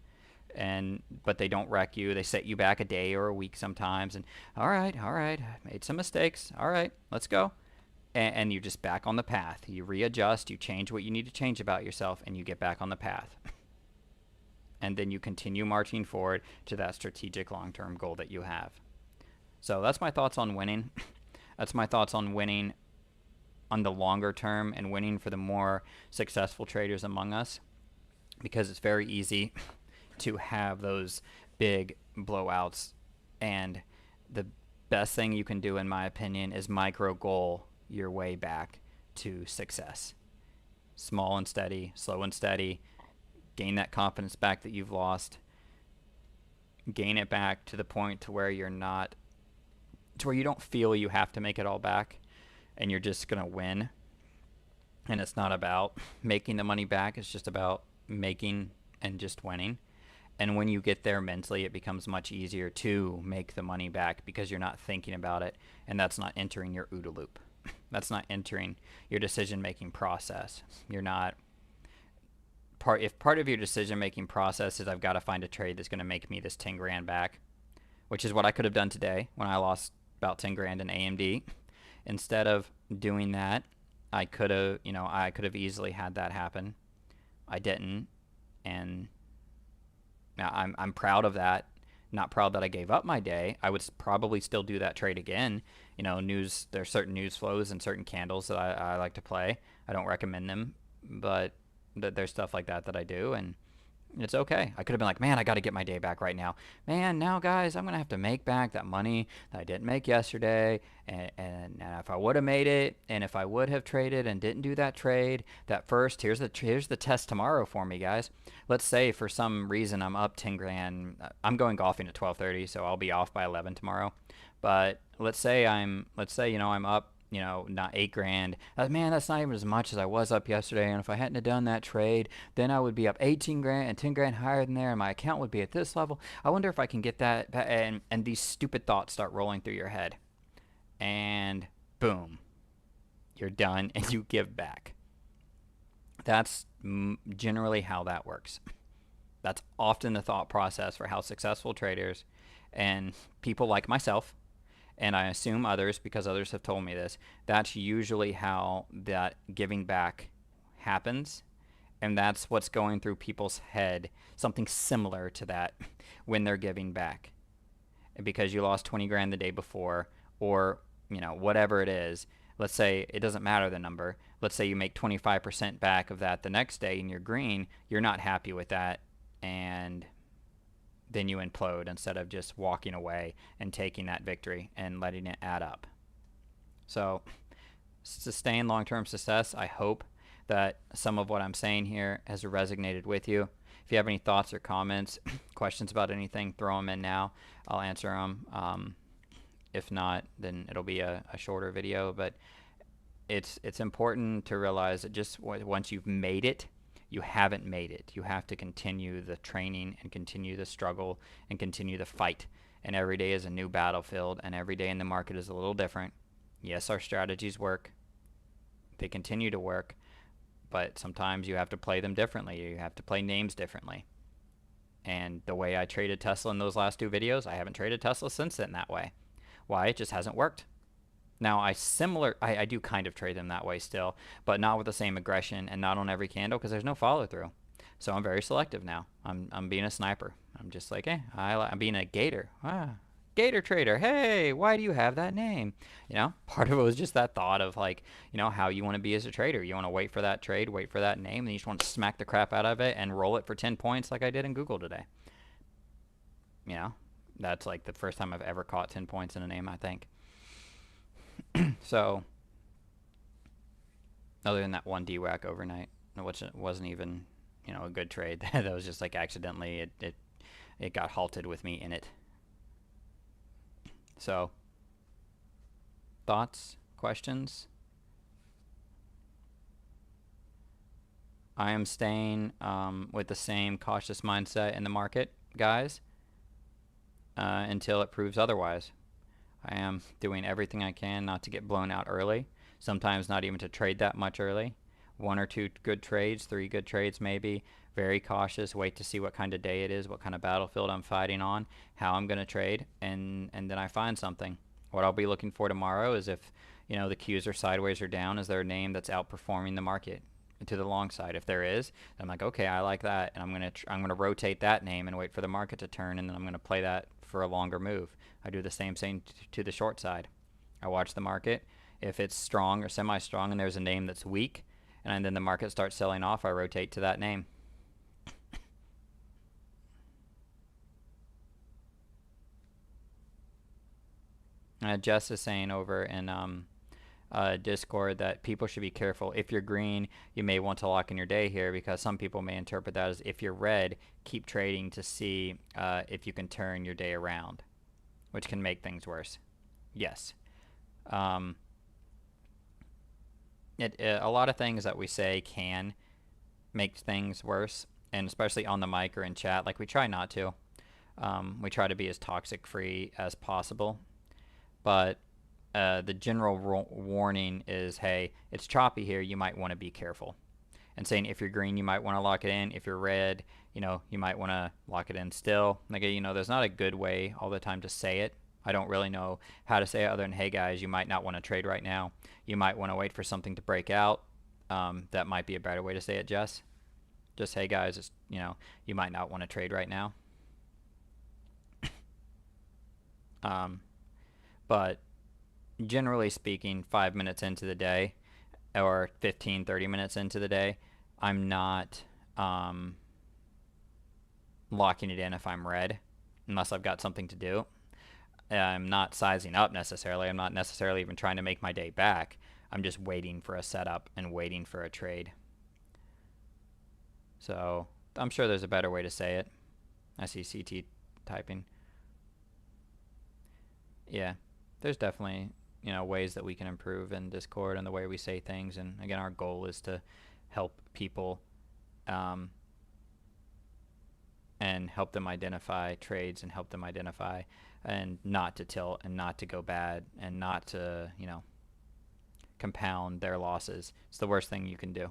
but they don't wreck you. They set you back a day or a week sometimes. And all right, I made some mistakes. All right, let's go. And you're just back on the path. You readjust. You change what you need to change about yourself, and you get back on the path. And then you continue marching forward to that strategic long-term goal that you have. So that's my thoughts on winning. That's my thoughts on winning on the longer term and winning for the more successful traders among us, because it's very easy to have those big blowouts. And the best thing you can do, in my opinion, is micro goal your way back to success. Small and steady, slow and steady. Gain that confidence back that you've lost. Gain it back to the point to where you don't feel you have to make it all back, and you're just going to win. And it's not about making the money back. It's just about making and just winning. And when you get there mentally, it becomes much easier to make the money back because you're not thinking about it, and that's not entering your OODA loop. That's not entering your decision-making process. You're not if part of your decision-making process is I've got to find a trade that's going to make me this 10 grand back, which is what I could have done today when I lost about 10 grand in AMD. Instead of doing that, I could have easily had that happen. I didn't, and I'm proud of that. Not proud that I gave up my day. I would probably still do that trade again. There's certain news flows and certain candles that I like to play. I don't recommend them, but there's stuff like that I do, and it's okay. I could have been like, man, I got to get my day back right now. Man, now guys, I'm going to have to make back that money that I didn't make yesterday. And if I would have made it, and if I would have traded and didn't do that trade, here's the test tomorrow for me, guys. Let's say for some reason I'm up 10 grand. I'm going golfing at 12:30, so I'll be off by 11 tomorrow. But let's say I'm up, not 8 grand. Man, that's not even as much as I was up yesterday. And if I hadn't have done that trade, then I would be up 18 grand and 10 grand higher than there, and my account would be at this level. I wonder if I can get that. And these stupid thoughts start rolling through your head. And boom, you're done, and you give back. That's generally how that works. That's often the thought process for how successful traders and people like myself, and I assume others, because others have told me this, that's usually how that giving back happens. And that's what's going through people's head, something similar to that when they're giving back. Because you lost 20 grand the day before, or whatever it is. Let's say it doesn't matter the number. Let's say you make 25% back of that the next day and you're green. You're not happy with that, and then you implode instead of just walking away and taking that victory and letting it add up. So, sustain long-term success. I hope that some of what I'm saying here has resonated with you. If you have any thoughts or comments, questions about anything, throw them in now. I'll answer them. If not, then it'll be a shorter video. But it's important to realize that just once you've made it, you haven't made it. You have to continue the training and continue the struggle and continue the fight. And every day is a new battlefield, and every day in the market is a little different. Yes, our strategies work. They continue to work, but sometimes you have to play them differently. You have to play names differently. And the way I traded Tesla in those last 2 videos, I haven't traded Tesla since then that way. Why? It just hasn't worked. Now, I do kind of trade them that way still, but not with the same aggression and not on every candle, because there's no follow through. So I'm very selective now. I'm being a sniper. I'm just like, I'm being a gator. Gator trader. Hey, why do you have that name? Part of it was just that thought of how you want to be as a trader. You want to wait for that trade, wait for that name, and you just want to smack the crap out of it and roll it for 10 points like I did in Google today. That's like the first time I've ever caught 10 points in a name, I think. So, other than that one DWAC overnight, which wasn't even, a good trade. That was just like accidentally, it got halted with me in it. So, thoughts, questions? I am staying with the same cautious mindset in the market, guys. until it proves otherwise. I am doing everything I can not to get blown out early, sometimes not even to trade that much early. One or two good trades, three good trades maybe. Very cautious, wait to see what kind of day it is, what kind of battlefield I'm fighting on, how I'm going to trade, and then I find something. What I'll be looking for tomorrow is if, the Qs are sideways or down, is there a name that's outperforming the market to the long side? If there is, I'm like, okay, I like that, and I'm gonna rotate that name and wait for the market to turn, and then I'm gonna play that for a longer move. I do the same thing to the short side. I watch the market. If it's strong or semi-strong and there's a name that's weak, and then the market starts selling off, I rotate to that name. Jess is saying over in Discord that people should be careful. If you're green, you may want to lock in your day here, because some people may interpret that as if you're red, keep trading to see if you can turn your day around, which can make things worse. Yes. A lot of things that we say can make things worse, and especially on the mic or in chat. Like, we try not to. We try to be as toxic free as possible. But the general warning is, hey, it's choppy here, you might want to be careful. And saying if you're green, you might want to lock it in. If you're red, you might want to lock it in still. Like, there's not a good way all the time to say it. I don't really know how to say it other than, hey guys, you might not want to trade right now. You might want to wait for something to break out. That might be a better way to say it, Jess. Just, hey guys, you might not want to trade right now. But generally speaking, 5 minutes into the day or 15, 30 minutes into the day, I'm not locking it in if I'm red, unless I've got something to do. I'm not sizing up necessarily. I'm not necessarily even trying to make my day back. I'm just waiting for a setup and waiting for a trade. So I'm sure there's a better way to say it. I see CT typing. Yeah, there's definitely ways that we can improve in Discord and the way we say things. And again, our goal is to help people and help them identify trades and help them identify and not to tilt and not to go bad and not to compound their losses. It's the worst thing you can do.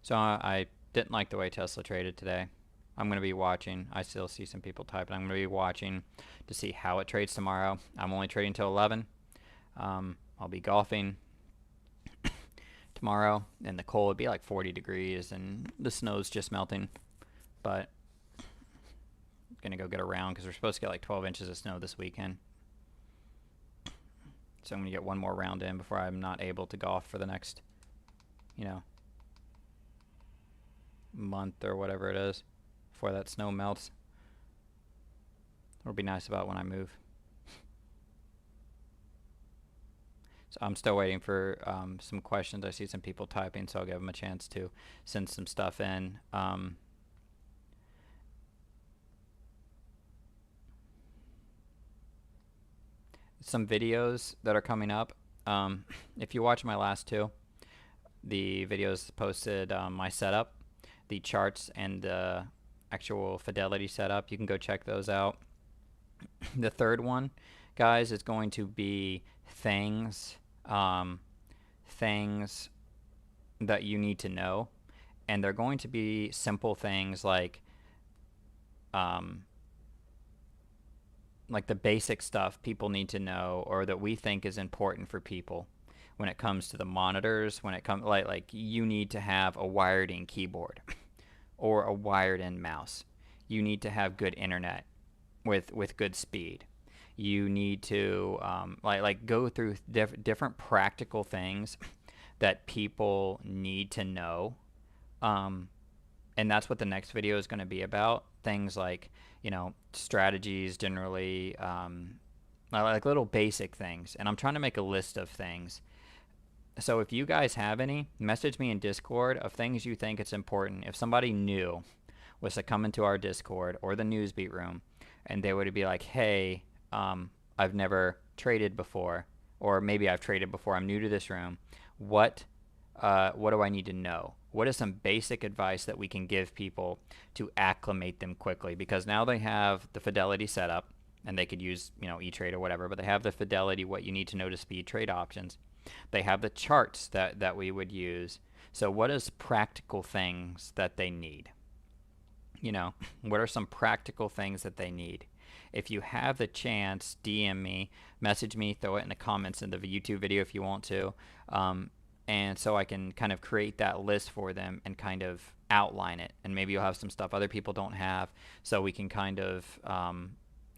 So I didn't like the way Tesla traded today. I'm going to be watching. I still see some people typing. I'm going to be watching to see how it trades tomorrow. I'm only trading till 11. I'll be golfing tomorrow, and the cold would be like 40 degrees, and the snow's just melting. But I'm going to go get a round because we're supposed to get like 12 inches of snow this weekend. So I'm going to get one more round in before I'm not able to golf for the next, month or whatever it is before that snow melts. It'll be nice about when I move. So I'm still waiting for some questions. I see some people typing, so I'll give them a chance to send some stuff in. Some videos that are coming up. If you watch my last two, the videos posted my setup, the charts, and the actual Fidelity setup. You can go check those out. The third one, guys, is going to be things that you need to know, and they're going to be simple things like the basic stuff people need to know, or that we think is important for people when it comes to the monitors. When it comes like you need to have a wired in keyboard or a wired in mouse. You need to have good internet with good speed. You need to go through different practical things that people need to know, and that's what the next video is going to be about. Things like strategies generally, like little basic things. And I'm trying to make a list of things. So if you guys have any, message me in Discord of things you think it's important. If somebody new was to come into our Discord or the Newsbeat room, and they would be like, hey, I've never traded before, or maybe I've traded before, I'm new to this room, what what do I need to know? What is some basic advice that we can give people to acclimate them quickly? Because now they have the Fidelity setup, and they could use, E-Trade or whatever, but they have the Fidelity, what you need to know to speed trade options. They have the charts that we would use. So what is practical things that they need? What are some practical things that they need? If you have the chance, DM me, message me, throw it in the comments in the YouTube video if you want to. And so I can kind of create that list for them and kind of outline it. And maybe you'll have some stuff other people don't have, so we can kind of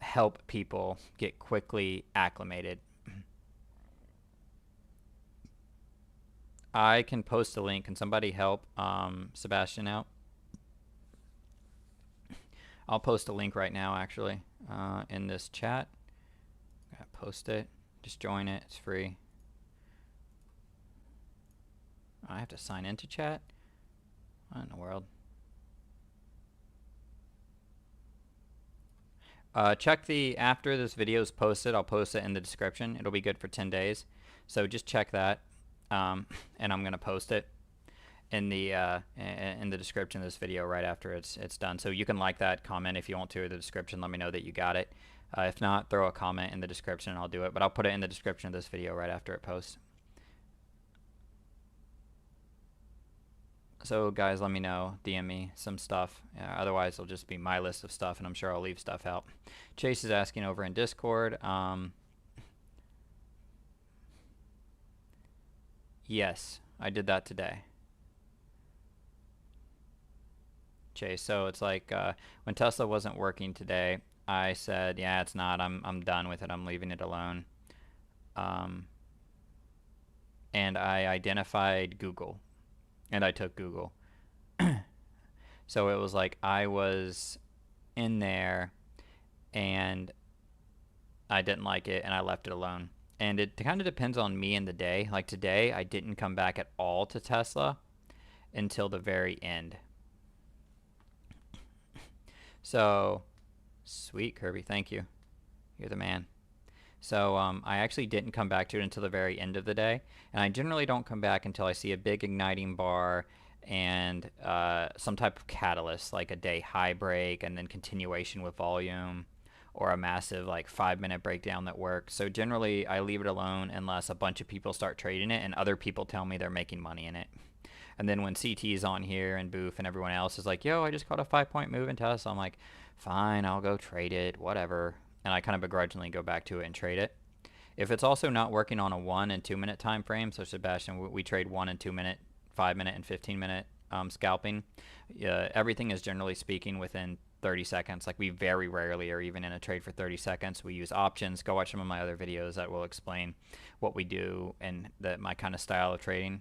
help people get quickly acclimated. I can post a link. Can somebody help Sebastian out? I'll post a link right now, actually, in this chat. Post it. Just join it. It's free. I have to sign into chat? What in the world? Check after this video is posted, I'll post it in the description. It'll be good for 10 days. So just check that. And I'm going to post it in the description of this video right after it's done. So you can like that, comment if you want to, in the description. Let me know that you got it. If not, throw a comment in the description and I'll do it. But I'll put it in the description of this video right after it posts. So guys, let me know, DM me some stuff. Otherwise, it'll just be my list of stuff, and I'm sure I'll leave stuff out. Chase is asking over in Discord. Yes, I did that today. Chase, so it's like when Tesla wasn't working today, I said, yeah, it's not. I'm done with it. I'm leaving it alone. And I identified Google. And I took Google. So it was like I was in there and I didn't like it and I left it alone. And it kind of depends on me and the day. Like today, I didn't come back at all to Tesla until the very end. So, sweet, Kirby. Thank you. You're the man. So I actually didn't come back to it until the very end of the day. And I generally don't come back until I see a big igniting bar and some type of catalyst, like a day high break and then continuation with volume, or a massive like 5-minute breakdown that works. So generally I leave it alone unless a bunch of people start trading it and other people tell me they're making money in it. And then when CT is on here and Boof and everyone else is like, yo, I just caught a 5-point move in Tesla, I'm like, fine, I'll go trade it, whatever. And I kind of begrudgingly go back to it and trade it. If it's also not working on a 1 and 2 minute time frame, so Sebastian, we trade 1 and 2 minute, 5 minute and 15 minute scalping. Everything is generally speaking within 30 seconds. Like we very rarely are even in a trade for 30 seconds. We use options. Go watch some of my other videos that will explain what we do and my kind of style of trading.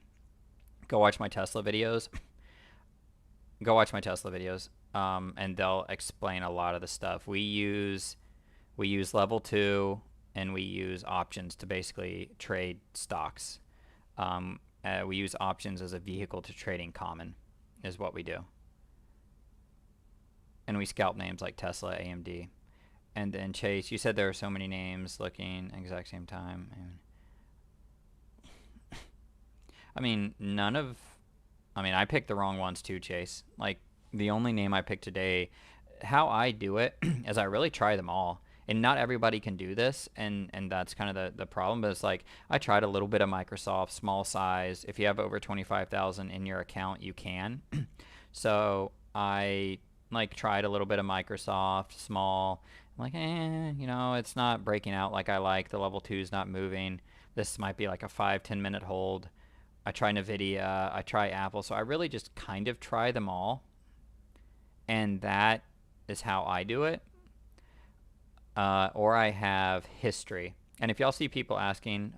Go watch my Tesla videos. Go watch my Tesla videos, and they'll explain a lot of the stuff. We use level 2 and we use options to basically trade stocks. We use options as a vehicle to trading common is what we do. And we scalp names like Tesla, AMD. And then Chase, you said there are so many names looking at the exact same time. I mean, I picked the wrong ones too, Chase. Like the only name I picked today, how I do it is I really try them all. And not everybody can do this, and that's kind of the problem. But it's like I tried a little bit of Microsoft, small size. If you have over 25,000 in your account, you can. So I tried a little bit of Microsoft, small. I'm like, it's not breaking out like I like. The level 2 is not moving. This might be like a 5-10 minute hold. I try NVIDIA. I try Apple. So I really just kind of try them all, and that is how I do it. Or I have history. And if y'all see people asking,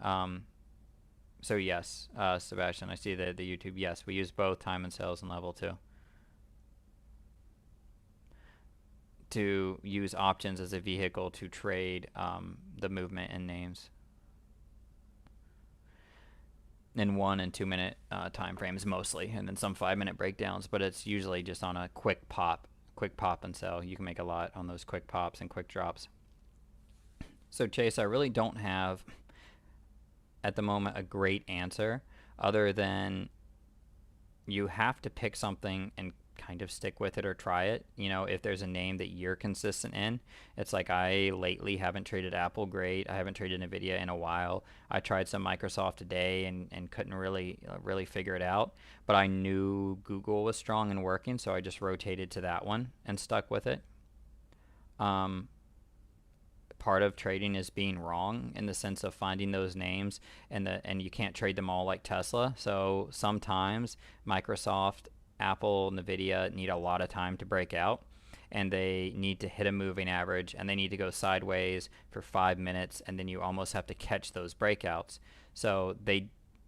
so yes, Sebastian, I see the YouTube. Yes, we use both time and sales and level 2 to use options as a vehicle to trade the movement in names in 1 and 2 minute time frames mostly, and then some 5-minute breakdowns, but it's usually just on a quick pop and sell. You can make a lot on those quick pops and quick drops. So Chase, I really don't have at the moment a great answer other than you have to pick something and kind of stick with it or try it. You know, if there's a name that you're consistent in, it's like I lately haven't traded Apple great. I haven't traded Nvidia in a while. I tried some Microsoft today and couldn't really figure it out. But I knew Google was strong and working, so I just rotated to that one and stuck with it. Um, Part of trading is being wrong in the sense of finding those names, and you can't trade them all like Tesla. So sometimes Microsoft, Apple, Nvidia need a lot of time to break out, and they need to hit a moving average, and they need to go sideways for 5 minutes, and then you almost have to catch those breakouts. So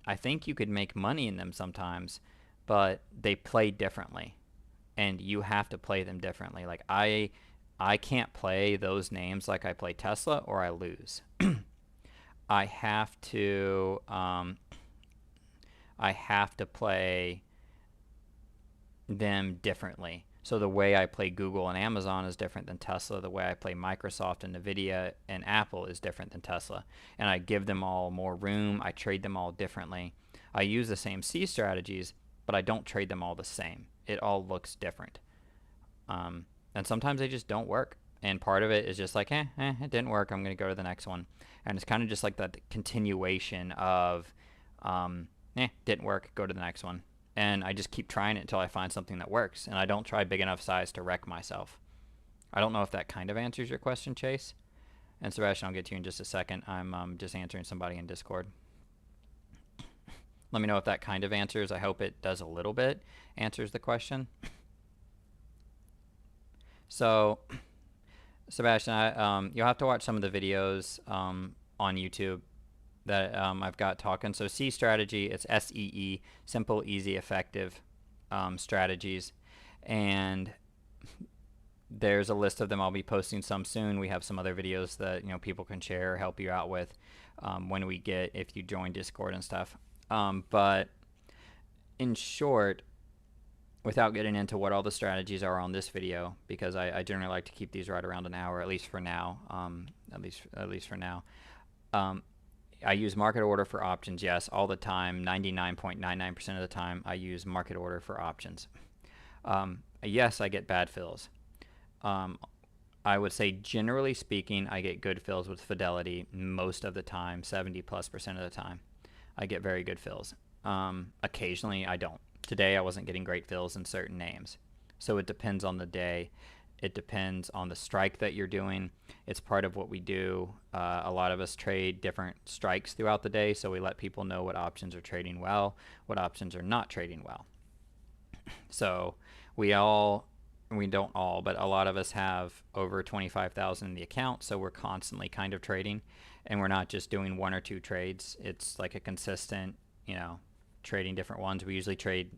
I think you could make money in them sometimes, but they play differently, and you have to play them differently. Like I can't play those names like I play Tesla, or I lose. I have to play them differently. So the way I play Google and Amazon is different than Tesla. The way I play Microsoft and Nvidia and Apple is different than Tesla. And I give them all more room. I trade them all differently. I use the same C strategies, but I don't trade them all the same. It all looks different. And sometimes they just don't work. And part of it is just like, it didn't work. I'm going to go to the next one. And it's kind of just like that continuation of, didn't work, go to the next one. And I just keep trying it until I find something that works. And I don't try big enough size to wreck myself. I don't know if that kind of answers your question, Chase. And Sebastian, I'll get to you in just a second. I'm just answering somebody in Discord. Let me know if that kind of answers. I hope it does a little bit, answers the question. So, Sebastian, you'll have to watch some of the videos on YouTube that I've got talking. So C strategy, it's SEE, simple, easy, effective strategies. And there's a list of them. I'll be posting some soon. We have some other videos that people can share or help you out with if you join Discord and stuff. But in short, without getting into what all the strategies are on this video, because I generally like to keep these right around an hour, at least for now. At least for now. I use market order for options, yes, all the time. 99.99% of the time, I use market order for options. Yes, I get bad fills. I would say, generally speaking, I get good fills with Fidelity most of the time, 70+% of the time. I get very good fills. Occasionally, I don't. Today I wasn't getting great fills in certain names. So it depends on the day. It depends on the strike that you're doing. It's part of what we do. A lot of us trade different strikes throughout the day, so we let people know what options are trading well, what options are not trading well. So we don't all, but a lot of us have over 25,000 in the account, so we're constantly kind of trading, and we're not just doing one or two trades. It's like a consistent, trading different ones. We usually trade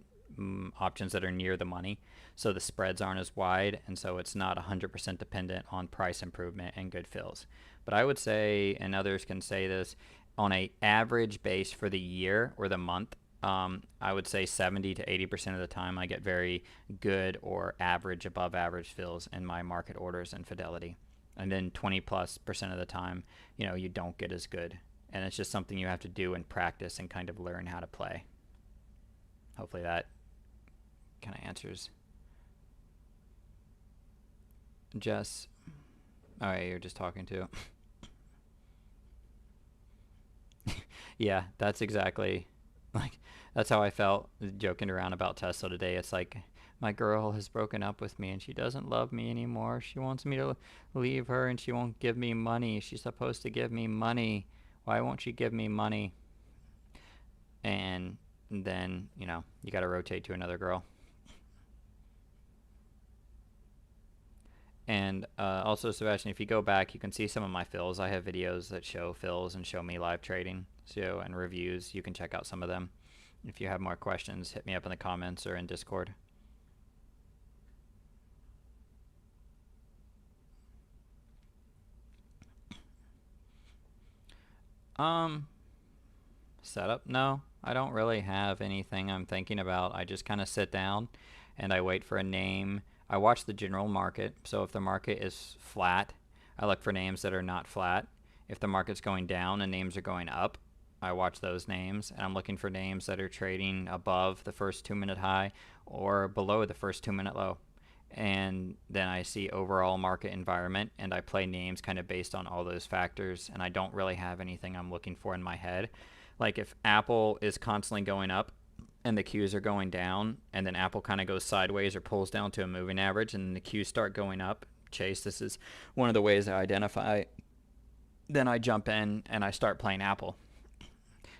options that are near the money, so the spreads aren't as wide, and so it's not 100% dependent on price improvement and good fills. But I would say, and others can say this, on a average base for the year or the month, I would say 70 to 80% of the time I get very good or average, above average fills in my market orders and Fidelity. And then 20+% of the time, you don't get as good. And it's just something you have to do and practice and kind of learn how to play. Hopefully that kind of answers. Jess. All right, you're just talking to. Yeah, that's exactly, that's how I felt joking around about Tesla today. It's like, my girl has broken up with me and she doesn't love me anymore. She wants me to leave her and she won't give me money. She's supposed to give me money. Why won't she give me money? And then, you got to rotate to another girl. And also, Sebastian, if you go back, you can see some of my fills. I have videos that show fills and show me live trading, and reviews. You can check out some of them. If you have more questions, hit me up in the comments or in Discord. Setup? No, I don't really have anything I'm thinking about. I just kind of sit down and I wait for a name. I watch the general market. So if the market is flat, I look for names that are not flat. If the market's going down and names are going up, I watch those names, and I'm looking for names that are trading above the first 2-minute high or below the first 2-minute low. And then I see overall market environment, and I play names kind of based on all those factors, and I don't really have anything I'm looking for in my head. Like if Apple is constantly going up and the Qs are going down, and then Apple kind of goes sideways or pulls down to a moving average, and the Qs start going up, Chase, this is one of the ways I identify. Then I jump in and I start playing Apple.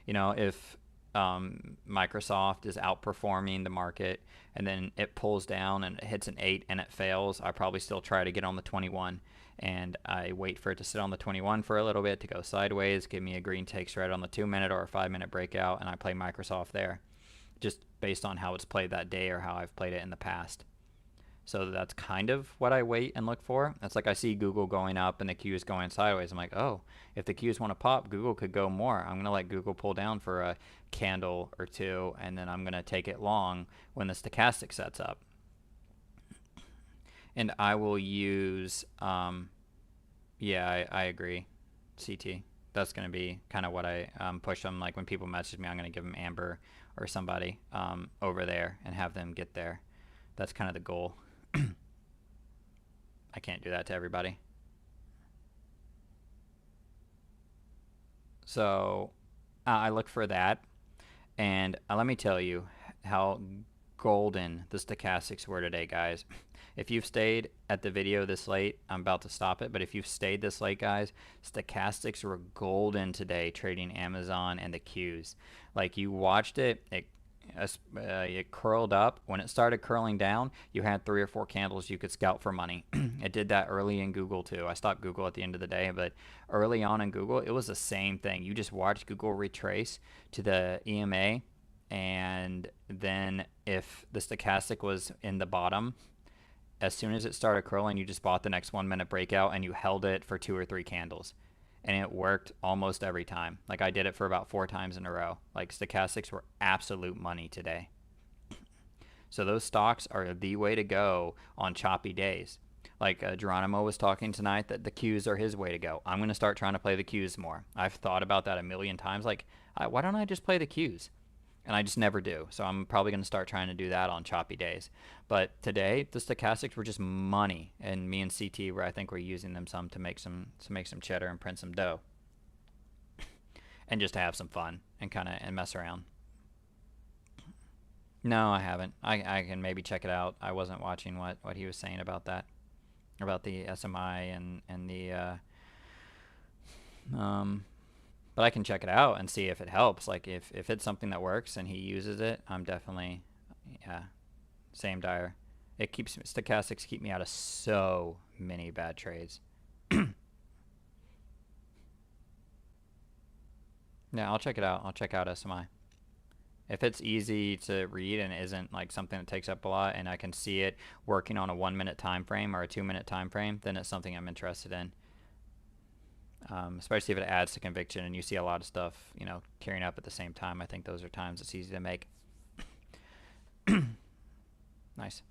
You know, if Microsoft is outperforming the market and then it pulls down and it hits an 8 and it fails, I probably still try to get on the 21, and I wait for it to sit on the 21 for a little bit to go sideways, give me a green takes right on the 2-minute or a 5-minute breakout, and I play Microsoft there, just based on how it's played that day or how I've played it in the past. So that's kind of what I wait and look for. It's like I see Google going up and the Qs going sideways. I'm like, oh, if the Qs want to pop, Google could go more. I'm going to let Google pull down for a candle or two, and then I'm going to take it long when the stochastic sets up. And I will use, yeah, I agree, CT. That's going to be kind of what I push them. Like when people message me, I'm going to give them Amber or somebody over there and have them get there. That's kind of the goal. I can't do that to everybody. So I look for that, and let me tell you how golden the stochastics were today, guys. If you've stayed at the video this late, I'm about to stop it, but if you've stayed this late, guys, stochastics were golden today trading Amazon and the Qs. Like you watched it, it curled up. When it started curling down, you had 3 or 4 candles you could scalp for money. It did that early in Google too. I stopped Google at the end of the day, but early on in Google, it was the same thing. You just watched Google retrace to the EMA, and then if the stochastic was in the bottom, as soon as it started curling, you just bought the next 1-minute breakout and you held it for 2 or 3 candles. And it worked almost every time. Like I did it for about 4 times in a row. Like stochastics were absolute money today. So those stocks are the way to go on choppy days. Like Geronimo was talking tonight that the Qs are his way to go. I'm going to start trying to play the Qs more. I've thought about that a million times. Like, why don't I just play the Qs? And I just never do. So I'm probably going to start trying to do that on choppy days. But today, the stochastics were just money, and me and CT were, I think, we're using them some to make some cheddar and print some dough, and just to have some fun and kind of mess around. No, I haven't. I can maybe check it out. I wasn't watching what he was saying about that, about the SMI and the but I can check it out and see if it helps. Like if it's something that works and he uses it, I'm definitely, yeah, same Dyer. It keeps, stochastics keep me out of so many bad trades. Yeah, I'll check it out. I'll check out SMI. If it's easy to read and isn't like something that takes up a lot, and I can see it working on a 1-minute time frame or a 2-minute time frame, then it's something I'm interested in. Especially if it adds to conviction and you see a lot of stuff, you know, carrying up at the same time. I think those are times it's easy to make. Nice.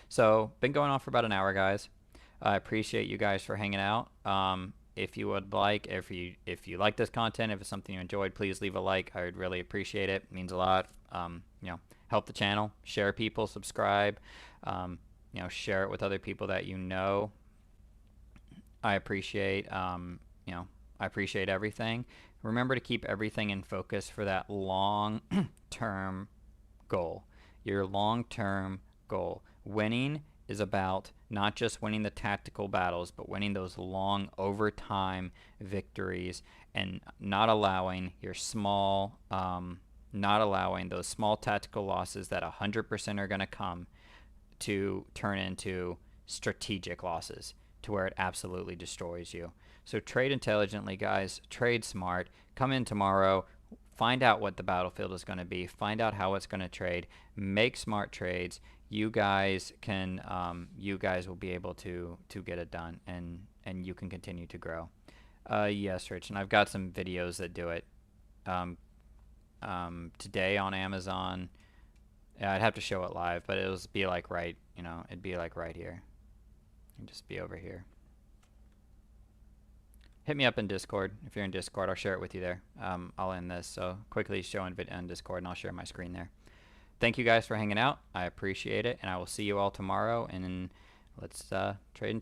So been going on for about an hour, guys. I appreciate you guys for hanging out. If you would like, if you like this content, if it's something you enjoyed, please leave a like. I would really appreciate it. It means a lot. You know, help the channel, share people, subscribe. You know, share it with other people that you know. I appreciate you know, I appreciate everything. Remember to keep everything in focus for that long-term goal. Your long-term goal. Winning is about not just winning the tactical battles, but winning those long overtime victories, and not allowing your small, not allowing those small tactical losses that 100% are going to come to turn into strategic losses to where it absolutely destroys you. So trade intelligently, guys. Trade smart. Come in tomorrow. Find out what the battlefield is going to be. Find out how it's going to trade. Make smart trades. You guys can. You guys will be able to get it done, and you can continue to grow. Yes, Rich, and I've got some videos that do it. Today on Amazon. Yeah, I'd have to show it live, but it'll be like right. You know, it'd be like right here. And just be over here. hit me up in Discord. If you're in Discord, I'll share it with you there. I'll end this, so quickly showing video on Discord, and I'll share my screen there. Thank you guys for hanging out. I appreciate it, and I will see you all tomorrow, and let's trade